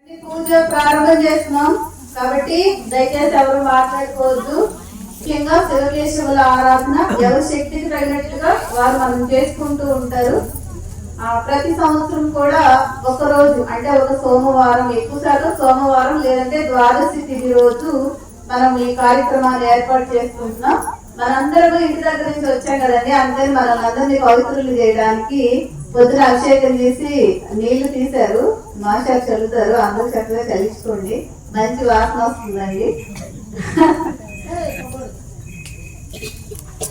పూజ ప్రారంభం చేస్తున్నాం కాబట్టి దయచేసి ఎవరు మాట్లాడుకోవద్దు. ముఖ్యంగా శివకేశవుల ఆరాధన ఎవరి శక్తికి తగినట్టుగా వారు మనం చేసుకుంటూ ఉంటారు. ప్రతి సంవత్సరం కూడా ఒక రోజు అంటే ఒక సోమవారం, ఎక్కువ శాతం సోమవారం లేదంటే ద్వాదశి తిథి రోజు మనం ఈ కార్యక్రమాన్ని ఏర్పాటు చేసుకుంటున్నాం. మనందరూ ఇంటి దగ్గర నుంచి వచ్చాం కదండి, అందరూ మనల్ని పవిత్రులు చేయడానికి పొద్దున అభిషేకం చేసి నీళ్లు తీశారు, మాషాలు చల్లుతారు. అందరూ చక్కగా చల్లించుకోండి, మంచి వాసన వస్తుందండి.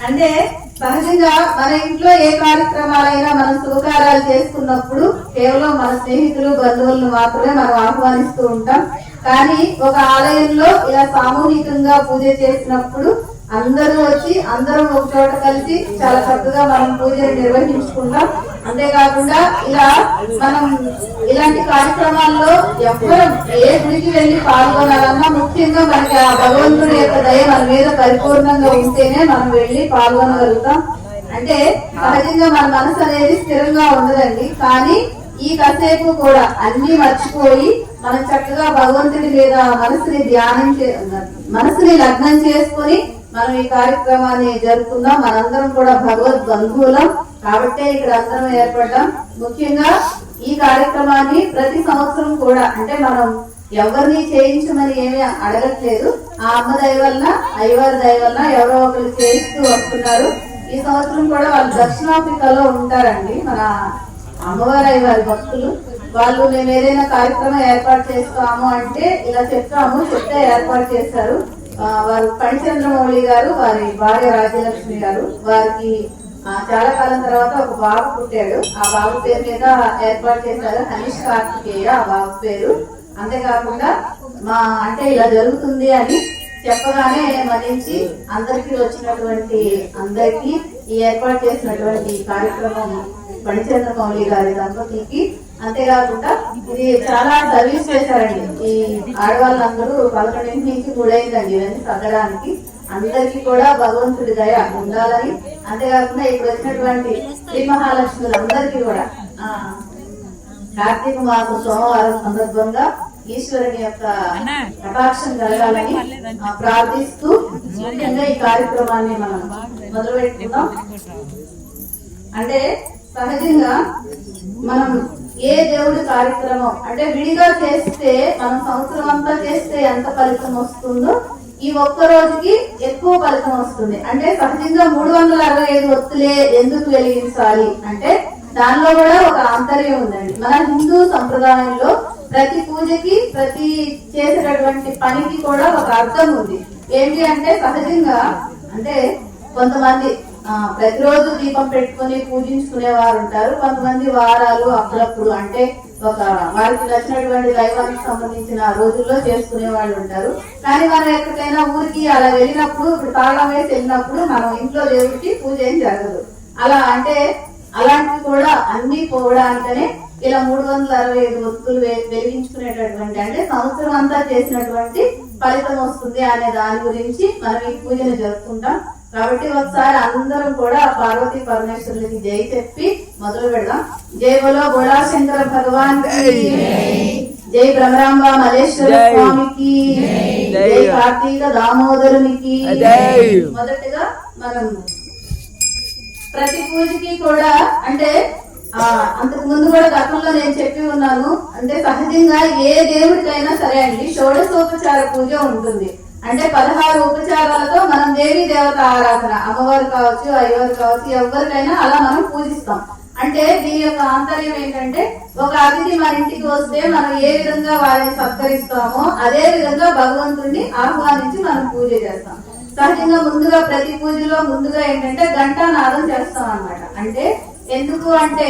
అంటే సహజంగా మన ఇంట్లో ఏ కార్యక్రమాలైనా మనం శుభకార్యాలు చేసుకున్నప్పుడు కేవలం మన స్నేహితులు బంధువులను మాత్రమే మనం ఆహ్వానిస్తూ ఉంటాం. కానీ ఒక ఆలయంలో ఇలా సామూహికంగా పూజ చేసినప్పుడు అందరూ వచ్చి అందరం ఒక చోట కలిసి చాలా చక్కగా మనం పూజలు నిర్వహించుకుంటాం. అంతేకాకుండా ఇలా మనం ఇలాంటి కార్యక్రమాల్లో ఎవ్వరం ఏ గుడికి వెళ్ళి పాల్గొనాలన్నా ముఖ్యంగా మనకి ఆ భగవంతుడి యొక్క దయ మన మీద పరిపూర్ణంగా ఉంటేనే మనం వెళ్ళి పాల్గొనగలుగుతాం. అంటే సహజంగా మన మనసు అనేది స్థిరంగా ఉండదండి, కానీ ఈ కాసేపు కూడా అన్ని మర్చిపోయి మనం చక్కగా భగవంతుడి మీద మనసుని లగ్నం చేసుకుని మనం ఈ కార్యక్రమాన్ని జరుపుకుందాం. మనందరం కూడా భగవద్ బంధువులం కాబట్టే ఇక్కడ అందరం ఏర్పడ్డాం. ముఖ్యంగా ఈ కార్యక్రమాన్ని ప్రతి సంవత్సరం కూడా అంటే మనం ఎవరిని చేయించమని ఏమీ అడగట్లేదు. ఆ అమ్మ దయ వల్ల అయ్యవారి దయ వల్ల ఎవరో ఒకరు చేస్తూ వస్తున్నారు. ఈ సంవత్సరం కూడా వాళ్ళు దక్షిణాఫ్రికాలో ఉంటారండి, మన అమ్మవారి అయ్యవారి భక్తులు. వాళ్ళు మేము ఏదైనా కార్యక్రమం ఏర్పాటు చేస్తాము అంటే ఇలా చెప్తే ఏర్పాటు చేశారు. వారు ఫణిచంద్రమౌళి గారు, వారి భార్య రాజ్యలక్ష్మి గారు. వారికి చాలా కాలం తర్వాత ఒక బాబు పుట్టాడు. ఆ బాబు పేరు మీద ఏర్పాటు చేశారు, హనీష్ కార్తికేయ ఆ బాబు పేరు. అంతేకాకుండా అంటే ఇలా జరుగుతుంది అని చెప్పగానే మనించి అందరికీ వచ్చినటువంటి అందరికీ ఈ ఏర్పాటు చేసినటువంటి కార్యక్రమం ఫణిచంద్రమౌళి గారి దంపతులకి. అంతేకాకుండా ఇది చాలా సర్వీస్ చేశారండి. ఈ ఆడవాళ్ళందరూ 11 నుంచి గుడైందండి ఇవన్నీ తగ్గడానికి. అందరికీ కూడా భగవంతుడి దయ ఉండాలని, అంతేకాకుండా ఇప్పుడు వచ్చినటువంటి శ్రీ మహాలక్ష్ములందరికీ కూడా కార్తీక మాసం సోమవారం సందర్భంగా ఈశ్వరుని యొక్క కటాక్షం కలగాలని ప్రార్థిస్తూ ముఖ్యంగా ఈ కార్యక్రమాన్ని మనం మొదలు పెట్టుకుందాం. అంటే సహజంగా మనం ఏ దేవుడి కార్యక్రమం అంటే విడిగా చేస్తే మనం సంవత్సరం అంతా చేస్తే ఎంత ఫలితం వస్తుందో ఈ ఒక్క రోజుకి ఎక్కువ ఫలితం వస్తుంది. అంటే సహజంగా 365 ఒత్తులే ఎందుకు వెలిగించాలి అంటే దానిలో కూడా ఒక ఆంతర్యం ఉందండి. మన హిందూ సంప్రదాయంలో ప్రతి పూజకి ప్రతి చేసేటటువంటి పనికి కూడా ఒక అర్థం ఉంది. ఏంటి అంటే సహజంగా అంటే కొంతమంది ప్రతిరోజు దీపం పెట్టుకుని పూజించుకునే వారు ఉంటారు. కొంతమంది వారాలు అప్పుడప్పుడు అంటే ఒక వారికి నచ్చినటువంటి దైవానికి సంబంధించిన రోజుల్లో చేసుకునే వాళ్ళు ఉంటారు. కానీ మనం ఎక్కడికైనా ఊరికి అలా వెళ్ళినప్పుడు ఇప్పుడు తాళం వేసి వెళ్ళినప్పుడు మనం ఇంట్లో దేవుడికి పూజ ఏం జరగదు. అలా అంటే అలాంటివి కూడా అన్ని పోవడానికనే ఇలా 365 ఒత్తులు వెలిగించుకునేటటువంటి అంటే సంవత్సరం అంతా చేసినటువంటి ఫలితం వస్తుంది అనే దాని గురించి మనం ఈ పూజను జరుపుకుంటాం. కాబట్టి ఒకసారి అందరం కూడా పార్వతీ పరమేశ్వరులకి జై చెప్పి మొదలు పెడదాం. జై బోలో బోళా శంకర భగవాన్ కి, జై భ్రమరాంబ మల్లేశ్వర స్వామికి, జై కార్తీక దామోదరునికి. మొదటగా మనం ప్రతి పూజకి కూడా అంటే అంతకు ముందు కూడా గతంలో నేను చెప్పి ఉన్నాను. అంటే సహజంగా ఏ దేవుడికైనా సరే అండి షోడశోపచార పూజ ఉంటుంది. అంటే 16 ఉపచారాలతో మనం దేవీ దేవత ఆరాధన, అమ్మవారు కావచ్చు అయ్యవారు కావచ్చు ఎవరికైనా అలా మనం పూజిస్తాం. అంటే దీని యొక్క ఆంతర్యం ఏంటంటే ఒక అతిథి మన ఇంటికి వస్తే మనం ఏ విధంగా వారిని సత్కరిస్తామో అదే విధంగా భగవంతుడిని ఆహ్వానించి మనం పూజ చేస్తాం. సహజంగా ముందుగా ప్రతి పూజలో ముందుగా ఏంటంటే ఘంటానాదం చేస్తాం అన్నమాట. అంటే ఎందుకు అంటే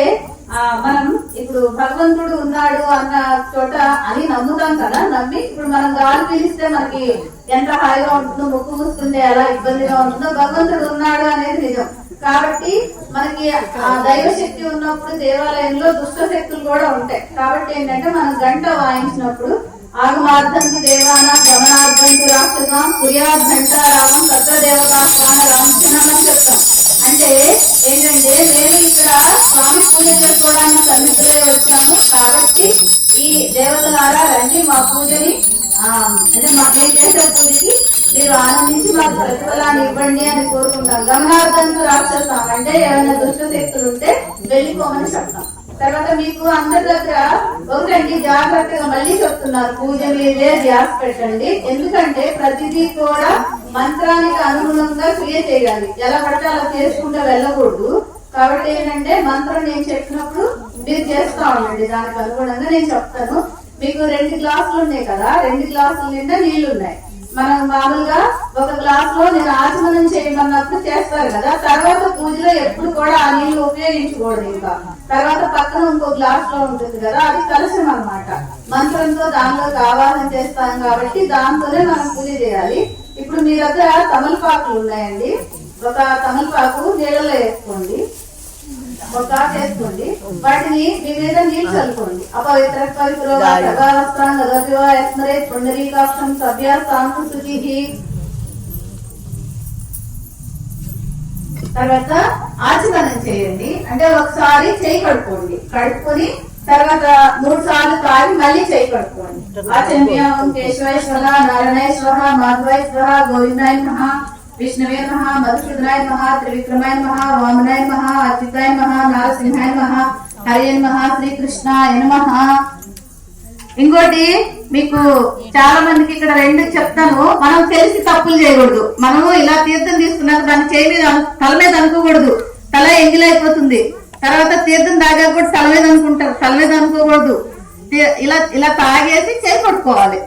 మనం ఇప్పుడు భగవంతుడు ఉన్నాడు అన్న చోట అని నమ్ముతాం కదా, నమ్మి ఇప్పుడు మనం గాలి పీలిస్తే మనకి ఎంత హాయిగా ఉంటుందో, ముక్కు మూసుకుంటే ఎలా ఇబ్బందిగా ఉంటుందో, భగవంతుడు ఉన్నాడు అనేది నిజం. కాబట్టి మనకి ఆ దైవ శక్తి ఉన్నప్పుడు దేవాలయంలో దుష్ట శక్తులు కూడా ఉంటాయి. కాబట్టి ఏంటంటే మనం గంట వాయించినప్పుడు ఆగమార్థంతు దేవాన గమనార్థంతు రాక్షసాం పుర్యార్థంట రామం సత్ర దేవతా స్థాన రామచంద్రం అని చెప్తాం. అంటే ఏంటంటే మేము ఇక్కడ స్వామి పూజ చేసుకోవడానికి సన్నిధిలో వచ్చాము కాబట్టి ఈ దేవతలారా రండి మా పూజని అంటే మేము చేసే పూజకి మీరు ఆనందించి మాకు ప్రతిఫలాన్ని ఇవ్వండి అని కోరుకుంటాం. గమనార్థంతో రాక్షసం అంటే ఏమైనా దుష్ట శక్తులు ఉంటే వెళ్ళిపోమని చెప్తాం. తర్వాత మీకు అందరి దగ్గర ఒకటండి జాగ్రత్తగా మళ్ళీ చెప్తున్నారు, పూజ మీదే ధ్యాస పెట్టండి. ఎందుకంటే ప్రతిదీ కూడా మంత్రానికి అనుగుణంగా క్రియ చేయాలి. ఎలా పడితే అలా చేసుకుంటే వెళ్ళకూడదు. కాబట్టి ఏంటంటే మంత్రం నేను చెప్పినప్పుడు మీరు చేస్తా ఉండండి. దానికి అనుగుణంగా నేను చెప్తాను. మీకు 2 గ్లాసులు ఉన్నాయి కదా, 2 గ్లాసుల నిండా నీళ్లు ఉన్నాయి. మనం మామూలుగా ఒక గ్లాస్ లో నేను ఆచమనం చేయమన్నప్పుడు చేస్తారు కదా, తర్వాత పూజలో ఎప్పుడు కూడా ఆ నీళ్లు ఉపయోగించకూడదు. ఇంకా తర్వాత పక్కన ఇంకో గ్లాస్ లో ఉంటుంది కదా, అది కలశం అన్నమాట. మంత్రంతో దానిలో ఆవాహన చేస్తాం కాబట్టి దాంతోనే మనం పూజ చేయాలి. ఇప్పుడు మీ దగ్గర తమలపాకులు ఉన్నాయండి. ఒక తమలపాకు నీళ్ళలో వేసుకోండి, ఒక వేసుకోండి. వాటిని మీ మీద నీళ్ళు చల్లుకోండి. అపవిత్ర పుండరీకాక్షం సభ్య సాంస్కృతి. తర్వాత ఆచమనం చేయండి. అంటే ఒకసారి చేయి కడుక్కోండి, కడుక్కొని తర్వాత 3 సార్లు తాగి మళ్ళీ చేయి కడుక్కోండి. ఆచమ్యం కేశవాయ స్వహ, నారాయణాయ స్వహ, మాధవాయ స్వహ, గోవిందాయ నమః, విష్ణువే నమః, మధుసూదనాయ నమః, త్రివిక్రమాయ నమః, వామనాయ నమః, అచ్యుతాయ నమః, నారసింహాయ నమః, హరయే నమః, శ్రీకృష్ణాయ నమః. ఇంకోటి మీకు చాలా మందికి ఇక్కడ 2 చెప్తాను. మనం తెలిసి తప్పులు చేయకూడదు. మనము ఇలా తీర్థం తీసుకున్నాక దాన్ని చేయి మీద తల మీద అనుకోకూడదు, తల ఎంగిలైపోతుంది. తర్వాత తీర్థం తాగా కూడా తల మీద అనుకుంటారు, తల మీద అనుకోకూడదు. ఇలా ఇలా తాగేసి చేయి పట్టుకోవాలి.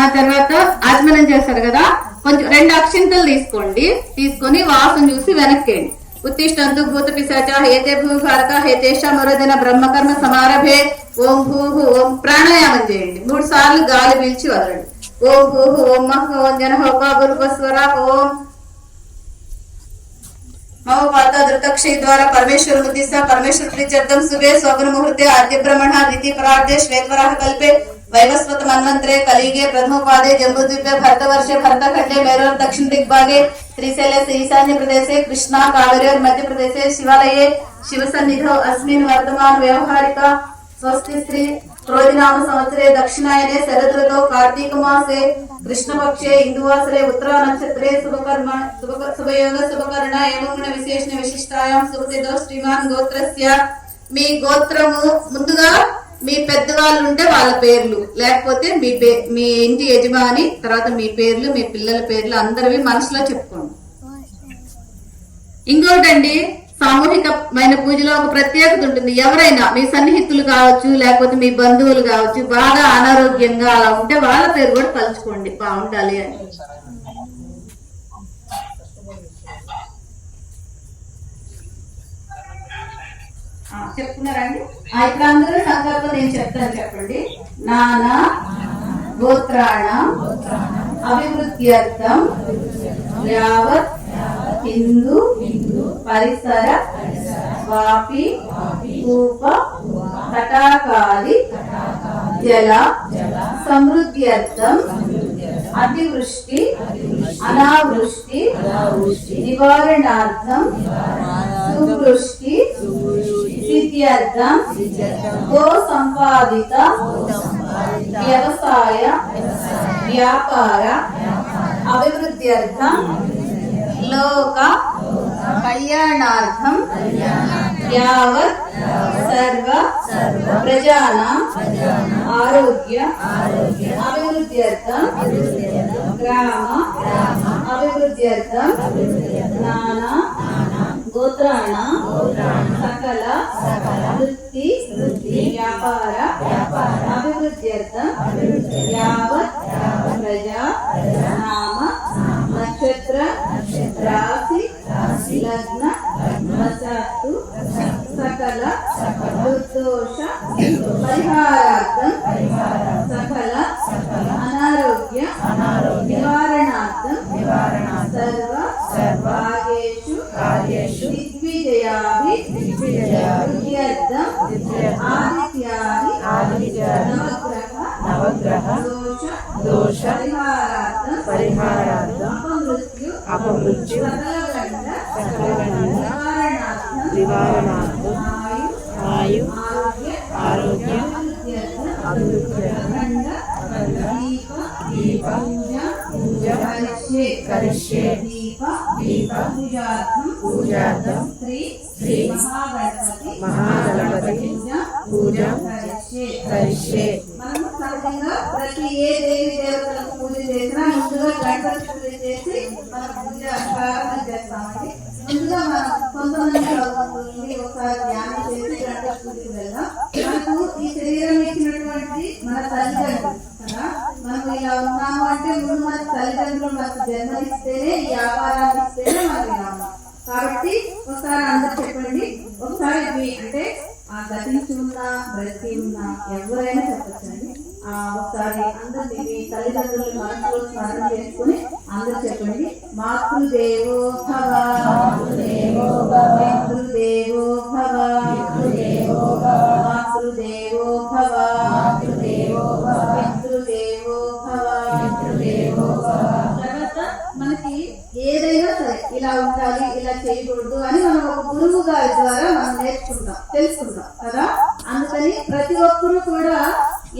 ఆ తర్వాత ఆచమనం చేస్తారు కదా, కొంచెం 2 అక్షింతలు తీసుకోండి. తీసుకొని వాసన చూసి వెనక్కేయండి. ఉత్తిష్టంతు భూత పిశాచ హేతే భూ భారత హేతేష మరోదిన బ్రహ్మకర్మ సమారభే. ఓం భూహు ఓం. ప్రాణాయామం చేయండి. 3 సార్లు గాలి పీల్చి వదలండి. ఓం భూహు ఓం మహ ఓం జన హోక గురుపస్వర ఓం मम वार्ता दृतक्षय द्वारा परमेश्वर मुद्दिसा परमेश्वर प्रीत्यर्थम सुबह स्वप्न मुहूर्ते आद्य ब्रह्मण द्वितीय परार्धे श्वेतवराह कल्पे वैवस्वत मन्वंतरे कलिगे प्रथमोपादे जम्बूद्वीपे भरतवर्षे भरतखंडे मेरोर दक्षिण दिग्भागे श्रीशैले ईशान्य प्रदेशे कृष्णा कावेरी मध्य प्रदेशे शिवालये शिवसन्निधौ अस्मिन् वर्तमान व्यवहारिक स्वस्ति श्री क्रोधिनाम संवत्सरे दक्षिणायने शरद ऋतौ कार्तिक मासे कृष्णपक्षे इंदुवासरे उत्तरा नक्षत्रे शुभकर्म शुभयोग शुभकर्ण एवं विशेषण विशिष्टायां शुभतिथौ श्रीमान् गोत्रस्य. మీ గోత్రము ముందుగా మీ పెద్దవాళ్ళు ఉంటే వాళ్ళ పేర్లు, లేకపోతే మీ ఇంటి యజమాని, తర్వాత మీ పేర్లు, మీ పిల్లల పేర్లు అందరివి మనసులో చెప్పుకోండి. ఇంకోటండి, సామూహికమైన పూజలో ఒక ప్రత్యేకత ఉంటుంది. ఎవరైనా మీ సన్నిహితులు కావచ్చు, లేకపోతే మీ బంధువులు కావచ్చు, బాగా అనారోగ్యంగా అలా ఉంటే వాళ్ళ పేరు కూడా తలుచుకోండి, బాగుండాలి అని. చెప్తున్నారండి. ఇప్పుడు అందరూ సంకల్పం నేను చెప్తాను, చెప్పండి. నానా గోత్రాణ అభివృద్ధ్యర్థం యావత్ హిందూ పరిసర వాపి కూప తటాకాది జల సమృద్ధ్యర్థం అతివృష్టి అనావృష్టి నివారణార్థం సువృష్టి సిద్ధ్యర్థం గో సంపాదిత వ్యవసాయ వ్యాపార అభివృద్ధ్యర్థం లోక కళ్యాణార్థం యావత్ సర్వ ప్రజానాం ఆరోగ్య అభివృద్ధ్యర్థం గ్రామ అభివృద్ధ్యర్థం నానా గోత్రాణ సకల వృత్తి వ్యాపార అభివృద్ధ్యర్థం యావత్ ప్రజా నామ నక్షత్ర రాశి లగ్న వశాత్తు సకల దుర్దోష పరిహారార్థం సకల అనారోగ్య నివారణార్థం సర్వ భాగేషు దిగ్విజయాభివృద్ధ్యర్థం ఆదిత్యాది నవగ్రహ దోష పరిహారార్థం అపమృత్యు నివారణార్థం ఆయు ఆరోగ్య దీప పూజ కరిష్యే దీప పూజార్థం శ్రీ మహాగణపతి పూజ కరిష్యే. మనం సహజంగా ప్రతి ఏ దేవి దేవతలకు పూజ చేసినా ముందుగా గణపతి పూజ చేసి మనం పూజ ప్రారంభం చేస్తామండి. ముందుగా మనం కొంతమంది భగవంతుల్ని ఒకసారి ధ్యానం చేసి గణపతి పూజకి వెళ్దాం. మనకు ఈ శరీరం ఇచ్చినటువంటి మన తల్లిదండ్రులు కదా, మనం ఇలా ఉన్నాము అంటే ముందు మన తల్లిదండ్రులు మనకు జన్మనిస్తేనే ఈ ఆకారాన్ని ఇస్తేనే మనం ఇలా ఉన్నాం. కాబట్టి ఒకసారి అందరు చెప్పండి. ఒకసారి అంటే గతించి ఉన్నా బ్రతికి ఉన్నా ఎవరైనా చెప్పచ్చండి. ఒకసారి అందరు మీ తల్లిదండ్రులు మనసులో స్మరణ చేసుకుని అందరు చెప్పండి. మాతృదేవో భవ, పితృదేవో భవ, మాతృదేవో భవ, పితృదేవో భవ. తర్వాత మనకి ఏదైనా సరే ఇలా ఉండాలి, ఇలా చేయకూడదు అని మనం ఒక గురువు గారి ద్వారా మనం నేర్చుకుంటాం, తెలుసుకుంటాం కదా. అందుకని ప్రతి ఒక్కరూ కూడా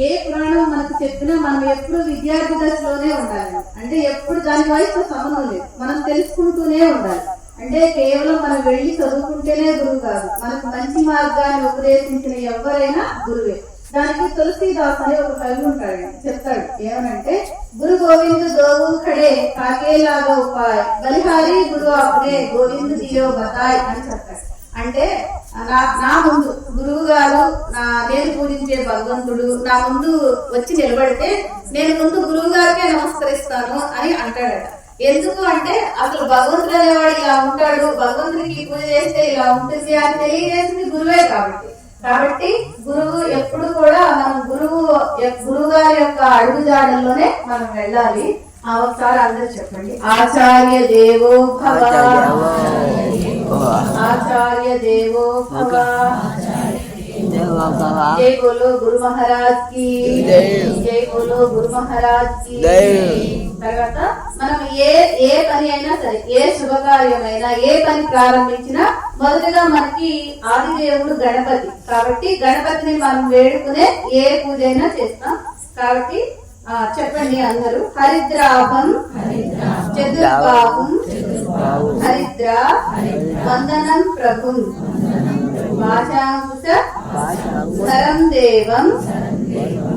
ఏ పురాణం మనకు చెప్పినా మనం ఎప్పుడు విద్యార్థి దశలోనే ఉండాలి. అంటే ఎప్పుడు దాని వయసు సంబంధం లేదు, మనం తెలుసుకుంటూనే ఉండాలి. అంటే కేవలం మనం వెళ్ళి చదువుకుంటేనే గురువు కాదు, మనకు మంచి మార్గాన్ని ఉపదేశించిన ఎవరైనా గురువే. దానికి తులసీదాస్ అనే ఒక కవి ఉంటాడు, చెప్తాడు ఏమనంటే, గురు గోవింద్ దోవు ఖడే కాకేలాగా ఉపాయ్ బలిహారి గురు అప్పుడే గోవింద్ దియో బతాయ్ అని చెప్తాడు. అంటే నా ముందు గురువు గారు, నేను పూజించే భగవంతుడు నా ముందు వచ్చి నిలబడితే నేను ముందు గురువు గారికే నమస్కరిస్తాను అని అంటాడట. ఎందుకు అంటే అసలు భగవంతుడు అనేవాడు ఇలా ఉంటాడు, భగవంతుడికి పూజ చేస్తే ఇలా ఉంటుంది అని తెలియజేసింది గురువే. కాబట్టి గురువు ఎప్పుడు కూడా మనం గురువు గారి యొక్క అడుగుజాడల్లోనే మనం వెళ్ళాలి. ఒకసారి అందరూ చెప్పండి. ఆచార్య దేవో భవ, ఆచార్య దేవో భవ. జై బోలో గురు మహారాజ్ కి జై, బోలో గురు మహారాజ్ కి. తర్వాత మనం ఏ పని అయినా సరే, ఏ శుభకార్యమైనా, ఏ పని ప్రారంభించినా మొదటగా మనకి ఆదిదేవుడు గణపతి. కాబట్టి గణపతిని మనం వేడుకునే ఏ పూజ అయినా చేస్తాం. కాబట్టి చెప్పండి అందరూ. హరిద్రాభం చతుర్బాహుం హరిద్ర వందనం ప్రభుం వాచాంకుశ సరం దేవం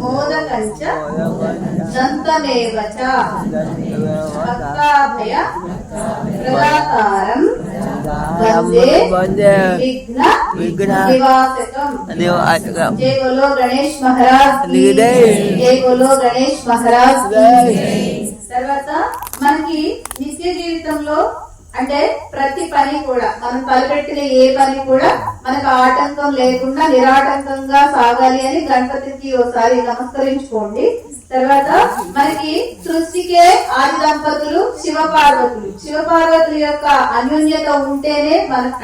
మోదకంచ దంతమేవ చ భక్తాభయ ప్రదాతారం వందే విఘ్న నివాసకం. జై బోలో గణేష్ మహారాజ్ కి జై, బోలో గణేష్ మహారాజ్ కి. తర్వాత మనకి నిత్య జీవితంలో అంటే ప్రతి పని కూడా మనం తలపెట్టిన ఏ పని కూడా మనకు ఆటంకం లేకుండా నిరాటంకంగా సాగాలి అని గణపతికి ఒకసారి నమస్కరించుకోండి. తర్వాత మనకి సృష్టికే ఆది దంపతులు శివపార్వతుల యొక్క అన్యోన్యత ఉంటేనే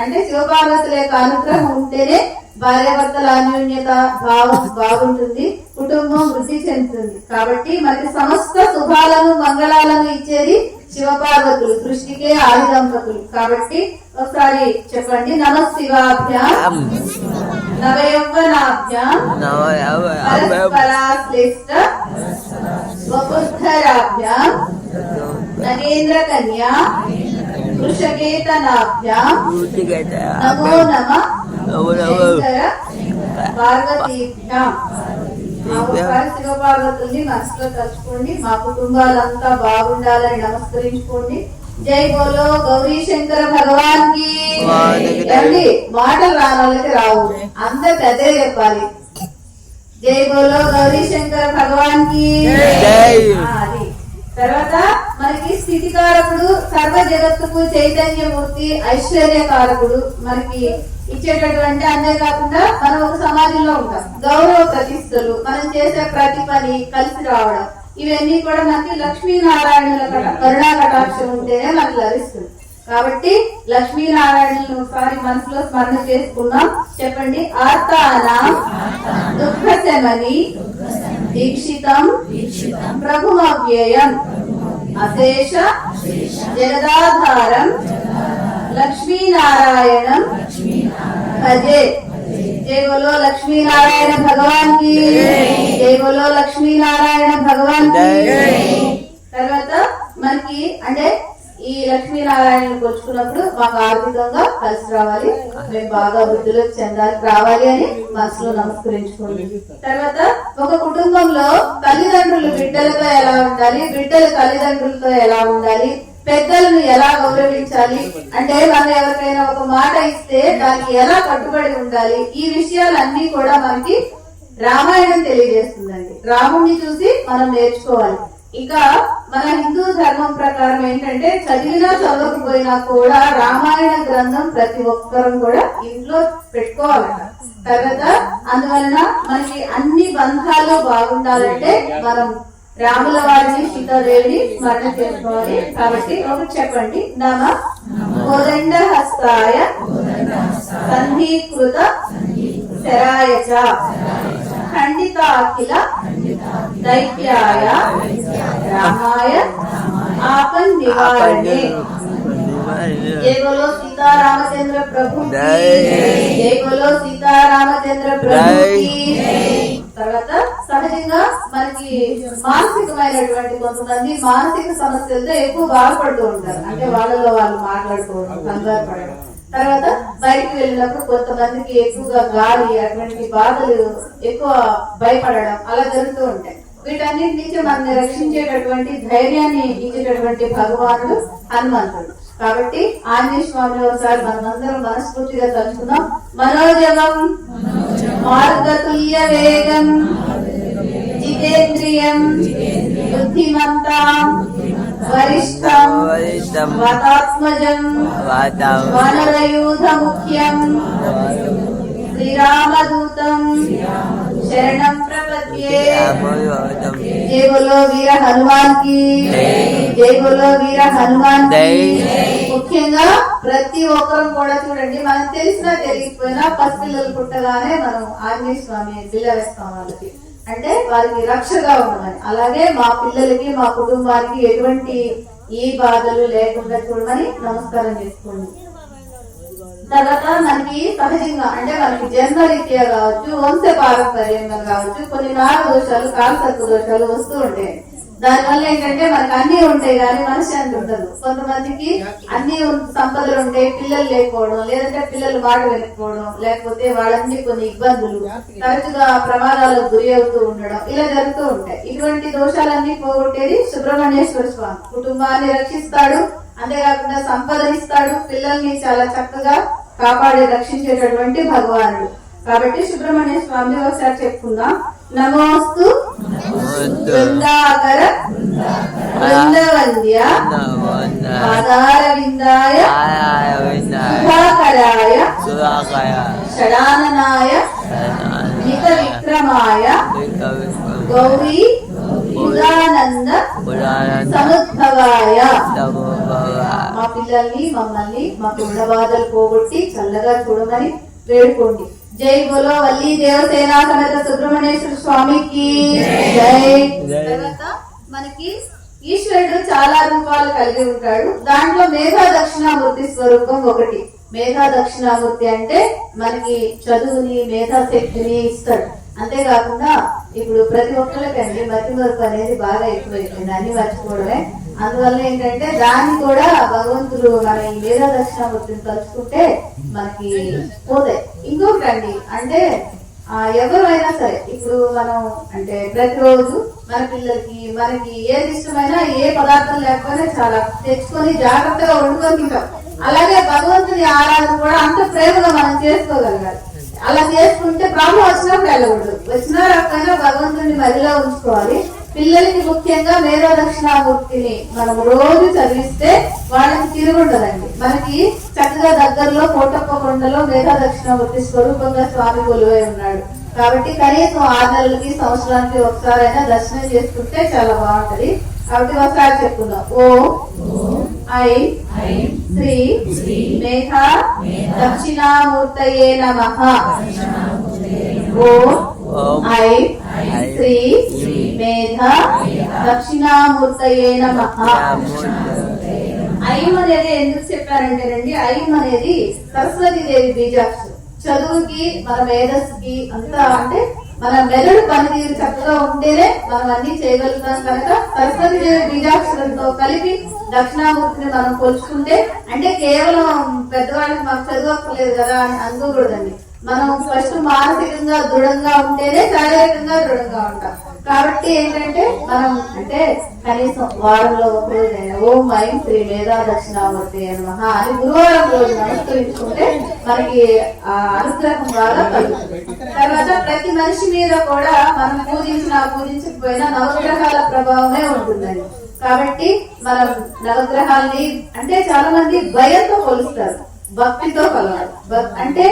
అంటే శివపార్వతుల యొక్క అనుగ్రహం ఉంటేనే భార్యాభర్తల అన్యోన్యత భావం బాగుంటుంది, కుటుంబం వృద్ధి చెందుతుంది. కాబట్టి మనకి సమస్త శుభాలను మంగళాలను ఇచ్చేది శివపార్వతులు, సృష్టికే ఆది దంపతులు. కాబట్టి ఒకసారి చెప్పండి. నమ శివాభ్యాం నవయౌవనాభ్యాం పరస్పరాశ్లిష్ట వపుద్ధరాభ్యాం నగేంద్ర కన్యా వృషకేతనాభ్యాం నమో నమః పార్వతీభ్యాం. శివపార్వతుల్ని మనసులో తలుచుకోండి. మా కుటుంబాలంతా బాగుండాలని నమస్కరించుకోండి. జై బోలో గౌరీ శంకర భగవాన్ కి. మాటలు రావాలకి రావు, అందరు పెద్ద చెప్పాలి. జై బోలో గౌరీ శంకర భగవాన్ కి. అది తర్వాత మనకి స్థితికారకుడు, సర్వ జగత్తుకు చైతన్యమూర్తి, ఐశ్వర్యకారకుడు మనకి ఇచ్చేటటువంటి. అంతేకాకుండా మనం ఒక సమాజంలో ఉంటాం, గౌరవ ప్రతిష్టలు, మనం చేసే ప్రతి పని కలిసి రావడం, ఇవన్నీ కూడా మనకి లక్ష్మీనారాయణుల కరుణా కటాక్షం ఉంటేనే మనకు లభిస్తుంది. కాబట్టి లక్ష్మీనారాయణులను ఒకసారి మనసులో స్మరణ చేసుకున్నాం. చెప్పండి. ఆర్తానాం దుఃఖశమని దీక్షితం ప్రభుమవ్యయం. అశేష జగదాధారం లక్ష్మీనారాయణం భజే. జై బోలో లక్ష్మీనారాయణ భగవాన్ కి, జై బోలో లక్ష్మీనారాయణ భగవాన్ కి. తర్వాత మనకి అంటే ఈ లక్ష్మీనారాయణ కొలుచుకున్నప్పుడు మాకు ఆర్థికంగా కలిసి రావాలి, మేము బాగా వృద్ధిలోకి చెందాలి రావాలి అని మనసులో నమస్కరించుకోండి. తర్వాత ఒక కుటుంబంలో తల్లిదండ్రులు బిడ్డలతో ఎలా ఉండాలి, బిడ్డలు తల్లిదండ్రులతో ఎలా ఉండాలి, పెద్దలను ఎలా గౌరవించాలి, అంటే మనం ఎవరికైనా ఒక మాట ఇస్తే దానికి ఎలా కట్టుబడి ఉండాలి, ఈ విషయాలన్నీ కూడా మనకి రామాయణం తెలియజేస్తుందండి. రాముడిని చూసి మనం నేర్చుకోవాలి. ఇంకా మన హిందూ ధర్మం ప్రకారం ఏంటంటే చదివినా చదవకపోయినా కూడా రామాయణ గ్రంథం ప్రతి ఒక్కరం కూడా ఇంట్లో పెట్టుకోవాలట. తర్వాత అందువలన మనకి అన్ని బంధాలు బాగుండాలంటే మనం రాముల వారిని సీతాదేవిని స్మరణ చేసుకోవాలి. కాబట్టి ఒకటి చెప్పండి, నమ కోదండ హస్తాయ సంధీకృత శరాయచ ఖండితాఖిల దైత్యాయ రామాయ ఆపన్ నివారణే. జై బోలో సీతారామచంద్ర ప్రభు కి, జై బోలో సీతారామచంద్ర ప్రభు కి. తర్వాత సహజంగా మనకి మానసికమైనటువంటి కొంతమంది మానసిక సమస్యలతో ఎక్కువ బాధపడుతూ ఉంటారు. అంటే వాళ్ళలో వాళ్ళు మాట్లాడుకోవడం, కంగారు పడడం. తర్వాత బయటికి వెళ్ళినప్పుడు కొంతమందికి ఎక్కువగా గాలి అటువంటి బాధలు ఎక్కువ భయపడడం అలా జరుగుతూ ఉంటాయి. వీటన్నిటి నుంచి మనల్ని రక్షించేటటువంటి ధైర్యాన్ని ఇచ్చేటటువంటి భగవానుడు హనుమంతుడు. కాబట్టి ఆంజనేయ స్వామిని ఒకసారి మనమందరం మనస్ఫూర్తిగా తలుచుకుందాం. మనోజవం మార్గతుల్య వేగం జితేంద్రియం బుద్ధిమంతాం వరిష్టం వాతాత్మజం వానరయూథ ముఖ్యం శ్రీరామదూతం శరణం ప్రపద్యే. జై బోలో వీర హనుమాన్ కి, జై బోలో వీర హనుమాన్ కి. ముఖ్యంగా ప్రతి ఒక్కరు కూడా చూడండి, మనకు తెలిసినా తెలియకపోయినా పసిపిల్లలు పుట్టగానే మనం ఆంజనేయ స్వామి బిల్ల వేస్తాం వాళ్ళకి, అంటే వారికి రక్షగా ఉండమని. అలాగే మా పిల్లలకి మా కుటుంబానికి ఎటువంటి ఈ బాధలు లేకుండా చూడమని నమస్కారం చేసుకోండి. తర్వాత మనకి సహజంగా అంటే మనకి జన్మరీత్యా కావచ్చు, వంశ పారంపర్యంగా కావచ్చు, కొన్ని నాగ దోషాలు కాలసర్ప దోషాలు వస్తూ ఉంటాయి. దానివల్ల ఏంటంటే మనకి అన్ని ఉంటాయి కానీ మనశ్శాంతి ఉండదు. కొంతమందికి అన్ని సంపదలు ఉంటాయి, పిల్లలు లేకపోవడం, లేదంటే పిల్లలు మాట వినకపోవడం, లేకపోతే వాళ్ళన్ని కొన్ని ఇబ్బందులు, తరచుగా ప్రమాదాలకు గురి అవుతూ ఉండడం, ఇలా జరుగుతూ ఉంటాయి. ఇటువంటి దోషాలన్నీ పోగొట్టేది సుబ్రహ్మణ్యేశ్వర స్వామి. కుటుంబాన్ని రక్షిస్తాడు, అంతేకాకుండా సంపదనిస్తాడు, పిల్లల్ని చాలా చక్కగా కాపాడి రక్షించేటటువంటి భగవానుడు. కాబట్టి సుబ్రహ్మణ్య స్వామి ఒకసారి చెప్పుకుందాం. నమోస్తు బృందాకర బృందవంద్య పాదారవిందాయ సుధాకరాయ షడాననాయ మిత విక్రమాయ గౌరీ ఉదానంద సముద్భవాయ. మా పిల్లల్ని మమ్మల్ని మా పిల్ల బాధలు పోగొట్టి చల్లగా చూడమని వేడుకోండి. జై బోలో వల్లి దేవసేన సమేత సుబ్రహ్మణ్యేశ్వర స్వామికి జై. తర్వాత మనకి ఈశ్వరుడు చాలా రూపాలు కలిగి ఉంటాడు. దాంట్లో మేధా దక్షిణామూర్తి స్వరూపం ఒకటి. మేధా దక్షిణామూర్తి అంటే మనకి చదువుని మేధాశక్తిని ఇస్తాడు. అంతేకాకుండా ఇప్పుడు ప్రతి ఒక్కరికండి మతిమరుపు అనేది బాగా ఎక్కువైపోయింది, అన్ని మర్చిపోవడమే. అందువల్ల ఏంటంటే దాన్ని కూడా భగవంతుడు మన ఈ మేధా దక్షిణామూర్తిని తలుచుకుంటే మనకి పోతాయి. ఇంకొకటి అండి, అంటే ఎవరైనా సరే ఇప్పుడు మనం అంటే ప్రతిరోజు మన పిల్లలకి మనకి ఏది ఇష్టమైనా ఏ పదార్థం లేకపోయినా చాలా తెచ్చుకొని జాగ్రత్తగా వండుకొని తింటాం. అలాగే భగవంతుని ఆరాధన కూడా అంత ప్రేమగా మనం చేసుకోగలగాలి. అలా చేసుకుంటే ప్రాబ్లం వచ్చినప్పుడు వెళ్ళకూడదు, వచ్చినా రాకపోయినా భగవంతుని మదిలో ఉంచుకోవాలి. పిల్లలకి ముఖ్యంగా మేధా దక్షిణామూర్తిని మనం రోజు చదివిస్తే వాళ్ళకి తిరుగుండదండి. మనకి చక్కగా దగ్గరలో కోటప్పకొండలో మేధా దక్షిణామూర్తి స్వరూపంగా స్వామి కొలువై ఉన్నాడు. కాబట్టి కనీసం 6 నెలలకి సంవత్సరానికి ఒకసారైనా దర్శనం చేసుకుంటే చాలా బాగుంటది. కాబట్టి ఒకసారి చెప్పుకుందాం. ఓం ఐం శ్రీ మేధా దక్షిణామూర్తయే నమః. ఓం ఐ శ్రీ మేధ దక్షిణామూర్తయే నమః. ఐం అనేది ఎందుకు చెప్పారంటేనండి, ఐం అనేది సరస్వతి దేవి బీజాక్షరం. చదువుకి మన మేధస్సుకి అంతా అంటే మన మెదడు పనితీరు చక్కగా ఉంటేనే మనం అన్ని చేయగలుగుతాం కనుక సరస్వతి దేవి బీజాక్షరంతో కలిపి దక్షిణామూర్తిని మనం కొలుచుకుంటే, అంటే కేవలం పెద్దవాళ్ళకి మాకు చదువుకోలేదు కదా అని అనుకోకూడదండి. మనం ఫస్ట్ మానసికంగా దృఢంగా ఉంటేనే శారీరకంగా దృఢంగా ఉంటాం. కాబట్టి ఏంటంటే మనం అంటే కనీసం వారంలో ఒక రోజు ఓం ఐం శ్రీ మేధా దక్షిణామూర్తి నమః అని గురువారం రోజు నమస్కరించుకుంటే మనకి ఆ అనుగ్రహం బాగా కలుగుతుంది. తర్వాత ప్రతి మనిషి మీద కూడా మనం పూజించకపోయినా నవగ్రహాల ప్రభావమే ఉంటుందండి. కాబట్టి మనం నవగ్రహాల్ని అంటే చాలా మంది భయంతో కొలుస్తారు, భక్తితో కొలవాలి. అంటే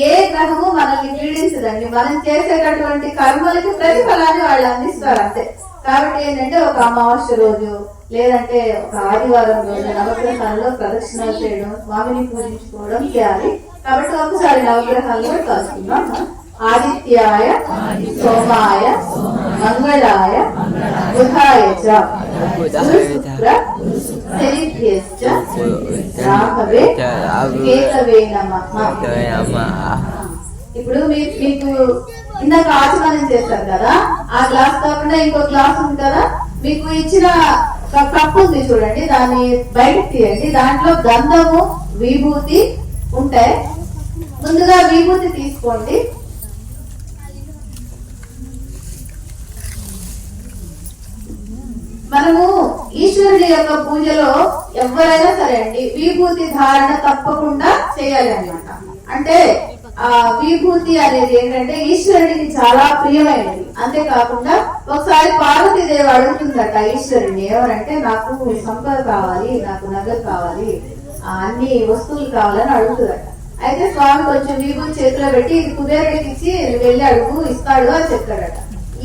ఏ గ్రహము మనల్ని పీడించదండి, మనం చేసేటటువంటి కర్మలకి ప్రతిఫలాన్ని వాళ్ళు అందిస్తారు అంతే. కాబట్టి ఏంటంటే ఒక అమావాస్య రోజు లేదంటే ఒక ఆదివారం రోజు నవగ్రహాల్లో ప్రదక్షిణలు చేయడం, స్వామిని పూజించుకోవడం చేయాలి. కాబట్టి ఒకసారి నవగ్రహాల్లో కలుసుకుందాం. ఆదిత్యాయ సోమాయ మంగళాయ బుధాయ చ గురు శుక్ర శనిభ్యశ్చ రాహవే కేతవే నమః. ఇప్పుడు మీకు ఇందాక ఆచమనం చేస్తారు కదా, ఆ గ్లాస్ కాకుండా ఇంకో గ్లాస్ ఉంది కదా, మీకు ఇచ్చిన కప్పు ఉంది చూడండి, దాన్ని బయటకు తీయండి. దాంట్లో గంధము విభూతి ఉంటాయి. ముందుగా విభూతి తీసుకోండి. మనము ఈశ్వరుడి యొక్క పూజలో ఎవరైనా సరే అండి విభూతి ధారణ తప్పకుండా చేయాలి అన్నమాట. అంటే ఆ విభూతి అనేది ఏంటంటే ఈశ్వరుడికి చాలా ప్రియమైనది. అంతేకాకుండా ఒకసారి పార్వతీదేవి అడుగుతుందట ఈశ్వరుడిని, ఏమనంటే నాకు సంపద కావాలి, నాకు నగలు కావాలి, అన్ని వస్తువులు కావాలని అడుగుతుందట. అయితే స్వామి కొంచెం విభూతి చేతిలో పెట్టి ఇది కుబేరుడికి ఇచ్చి వెళ్ళి అడుగు, ఇస్తాడు అని చెప్తాడట.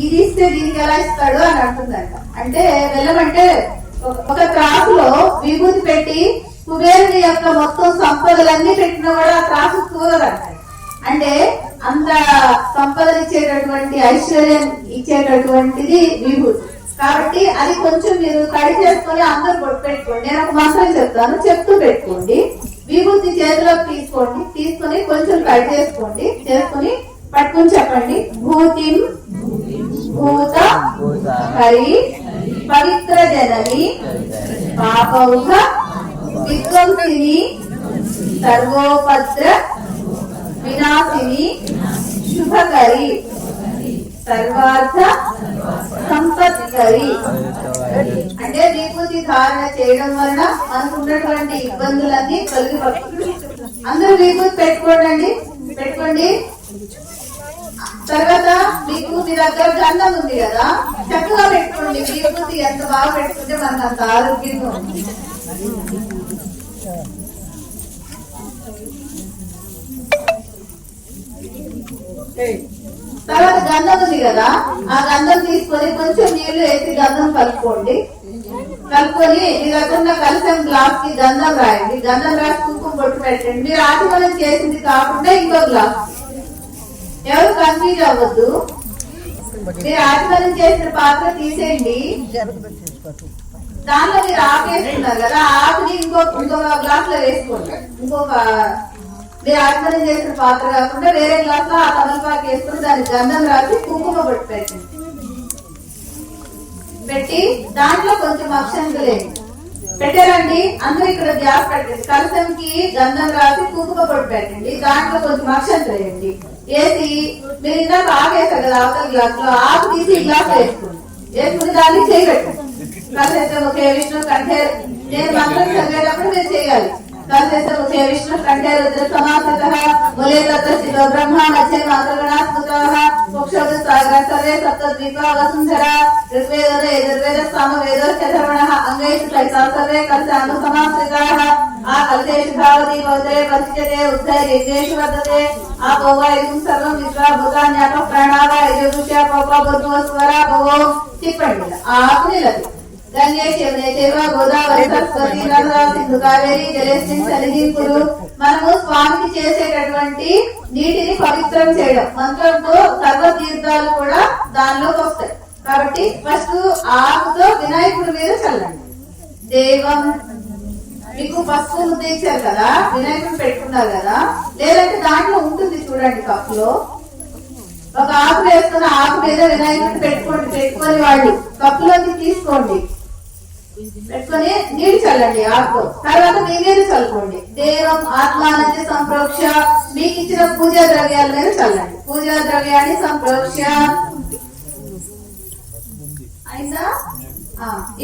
ఇది ఇస్తే దీనికి ఎలా ఇస్తాడు అని అంటుందంట. అంటే వెళ్ళమంటే ఒక త్రాసులో విభూతి పెట్టి కుబేరుని యొక్క మొత్తం సంపదలన్నీ పెట్టినా కూడా ఆ త్రాసు కూరదంట. అంటే అంత సంపదలు ఇచ్చేటటువంటి ఐశ్వర్యం ఇచ్చేటటువంటిది విభూతి. కాబట్టి అది కొంచెం మీరు తడి చేసుకుని అందరూ బొట్టు పెట్టుకోండి. నేను ఒక మంత్రం చెప్తాను, చెప్తూ పెట్టుకోండి. విభూతి చేతిలోకి తీసుకోండి, తీసుకుని కొంచెం తడి చేసుకుని పట్టుకుని చెప్పండి. భూతిం భూత హరి పవిత్ర జనని పాపౌఘ విధ్వంసిని సర్వోపద్ర వినాశిని శుభకరి సర్వార్థ సంపత్కరి. అంటే విభూతి ధారణ చేయడం వలన మనకు ఉన్నటువంటి ఇబ్బందులన్నీ తొలగిపోతాయి. అందరూ విభూతి పెట్టుకోండి. తర్వాత మీకు మీ దగ్గర గంధం ఉంది కదా, చక్కగా పెట్టుకోండి. విభూతి ఎంత బాగా పెట్టుకుంటే మనకు అంత ఆరోగ్యంగా ఉంది. తర్వాత గంధం ఉంది కదా, ఆ గంధం తీసుకొని కొంచెం నీళ్లు వేసి గంధం కలుపుకొని మీ దగ్గర ఉన్న కలిసం గ్లాస్ కి గంధం రాయండి. గంధం రాసి కుంకుమ బొట్టు పెట్టండి. మీరు ఆచమనం చేసింది కాకుండా ఇంకో గ్లాస్. ఎవరు కన్ఫ్యూజ్ అవ్వద్దు. మీరు ఆచమనం చేసిన పాత్ర తీసేయండి. దానిలో మీరు ఆకు వేసుకున్నారు కదా, ఆకుని ఇంకొక గ్లాస్ లో వేసుకోండి. మీరు ఆచమనం చేసిన పాత్ర కాకుండా వేరే గ్లాస్ లో ఆ తమలపాకు వేసుకుని దానికి గంధం రాసి కుంకుమ బొట్టు పెట్టి దాంట్లో కొంచెం అక్షంతలు పెట్టారండి. అందరూ ఇక్కడ గ్యాస్ పెట్టండి. కలసంకి గంధం రాసి కుంకుమ బొట్టు పెట్టండి. దాంట్లో కొంచెం అక్షంతలు వేయండి. వేసి మీరు ఇందాక ఆగేస్తారు కదా అవతల గ్లాస్ లో, ఆకు తీసి ఈ గ్లాస్ వేసుకుని దాన్ని చేయబెట్టండి. కలిసేస్తే ఒకే విష్ణు కంటే నేను మంత్రం చదివేటప్పుడు మీరు చేయాలి. కలిసేస్తే ఒకే విష్ణు కంటే రుద్ర సమాసత ములే తత్వ బ్రహ్మ మధ్య మాతృగణాత్మక మోక్షోద సాగర సర్వే సప్తద్వీప వసుంధర ఋగ్వేద యజుర్వేద సామ వేద చర్వణ అంగైషు సైతా సర్వే కలిసాను సమాశ్రితాః ఆ కల్పేషు భావతి భవతే పరిచితే ఉద్ధై యజ్ఞేషు వర్ధతే ఆ భోగాయుం సర్వం విశ్వ భూతాన్యాప ప్రాణావ యజుష పప బుద్ధ స్వర భవో చెప్పండి. ఆ ఆకునిలది గంగే యమునే చైవ గోదావరి సరస్వతి నర్మదా సింధు కావేరి జలేస్మిన్ సన్నిధిం కురు మనము స్వామికి చేసేటటువంటి నీటిని పవిత్రం చేయడం మంత్రంతో సర్వ తీర్థాలు కూడా దానిలోకి వస్తాయి. కాబట్టి ఫస్ట్ ఆకుతో వినాయకుడి మీద చల్లండి. దేవం మీకు పసుపు ముద్ద ఇచ్చారు కదా, వినాయకుడు పెట్టుకున్నారు కదా, లేదంటే దాంట్లో ఉంటుంది చూడండి కప్పులో. ఒక ఆకు వేసుకున్న ఆకు మీద వినాయకుడిని పెట్టుకొని వాళ్ళు కప్పులోకి తీసుకోండి, పెట్టుకొని నీళ్ళు చల్లండి ఆకు. తర్వాత మీ మీద చల్లుకోండి. దేవం ఆత్మానంద సంప్రోక్ష, మీకు ఇచ్చిన పూజా ద్రవ్యాల మీద చల్లండి. పూజా ద్రవ్యాన్ని సంప్రోక్ష అయిందా?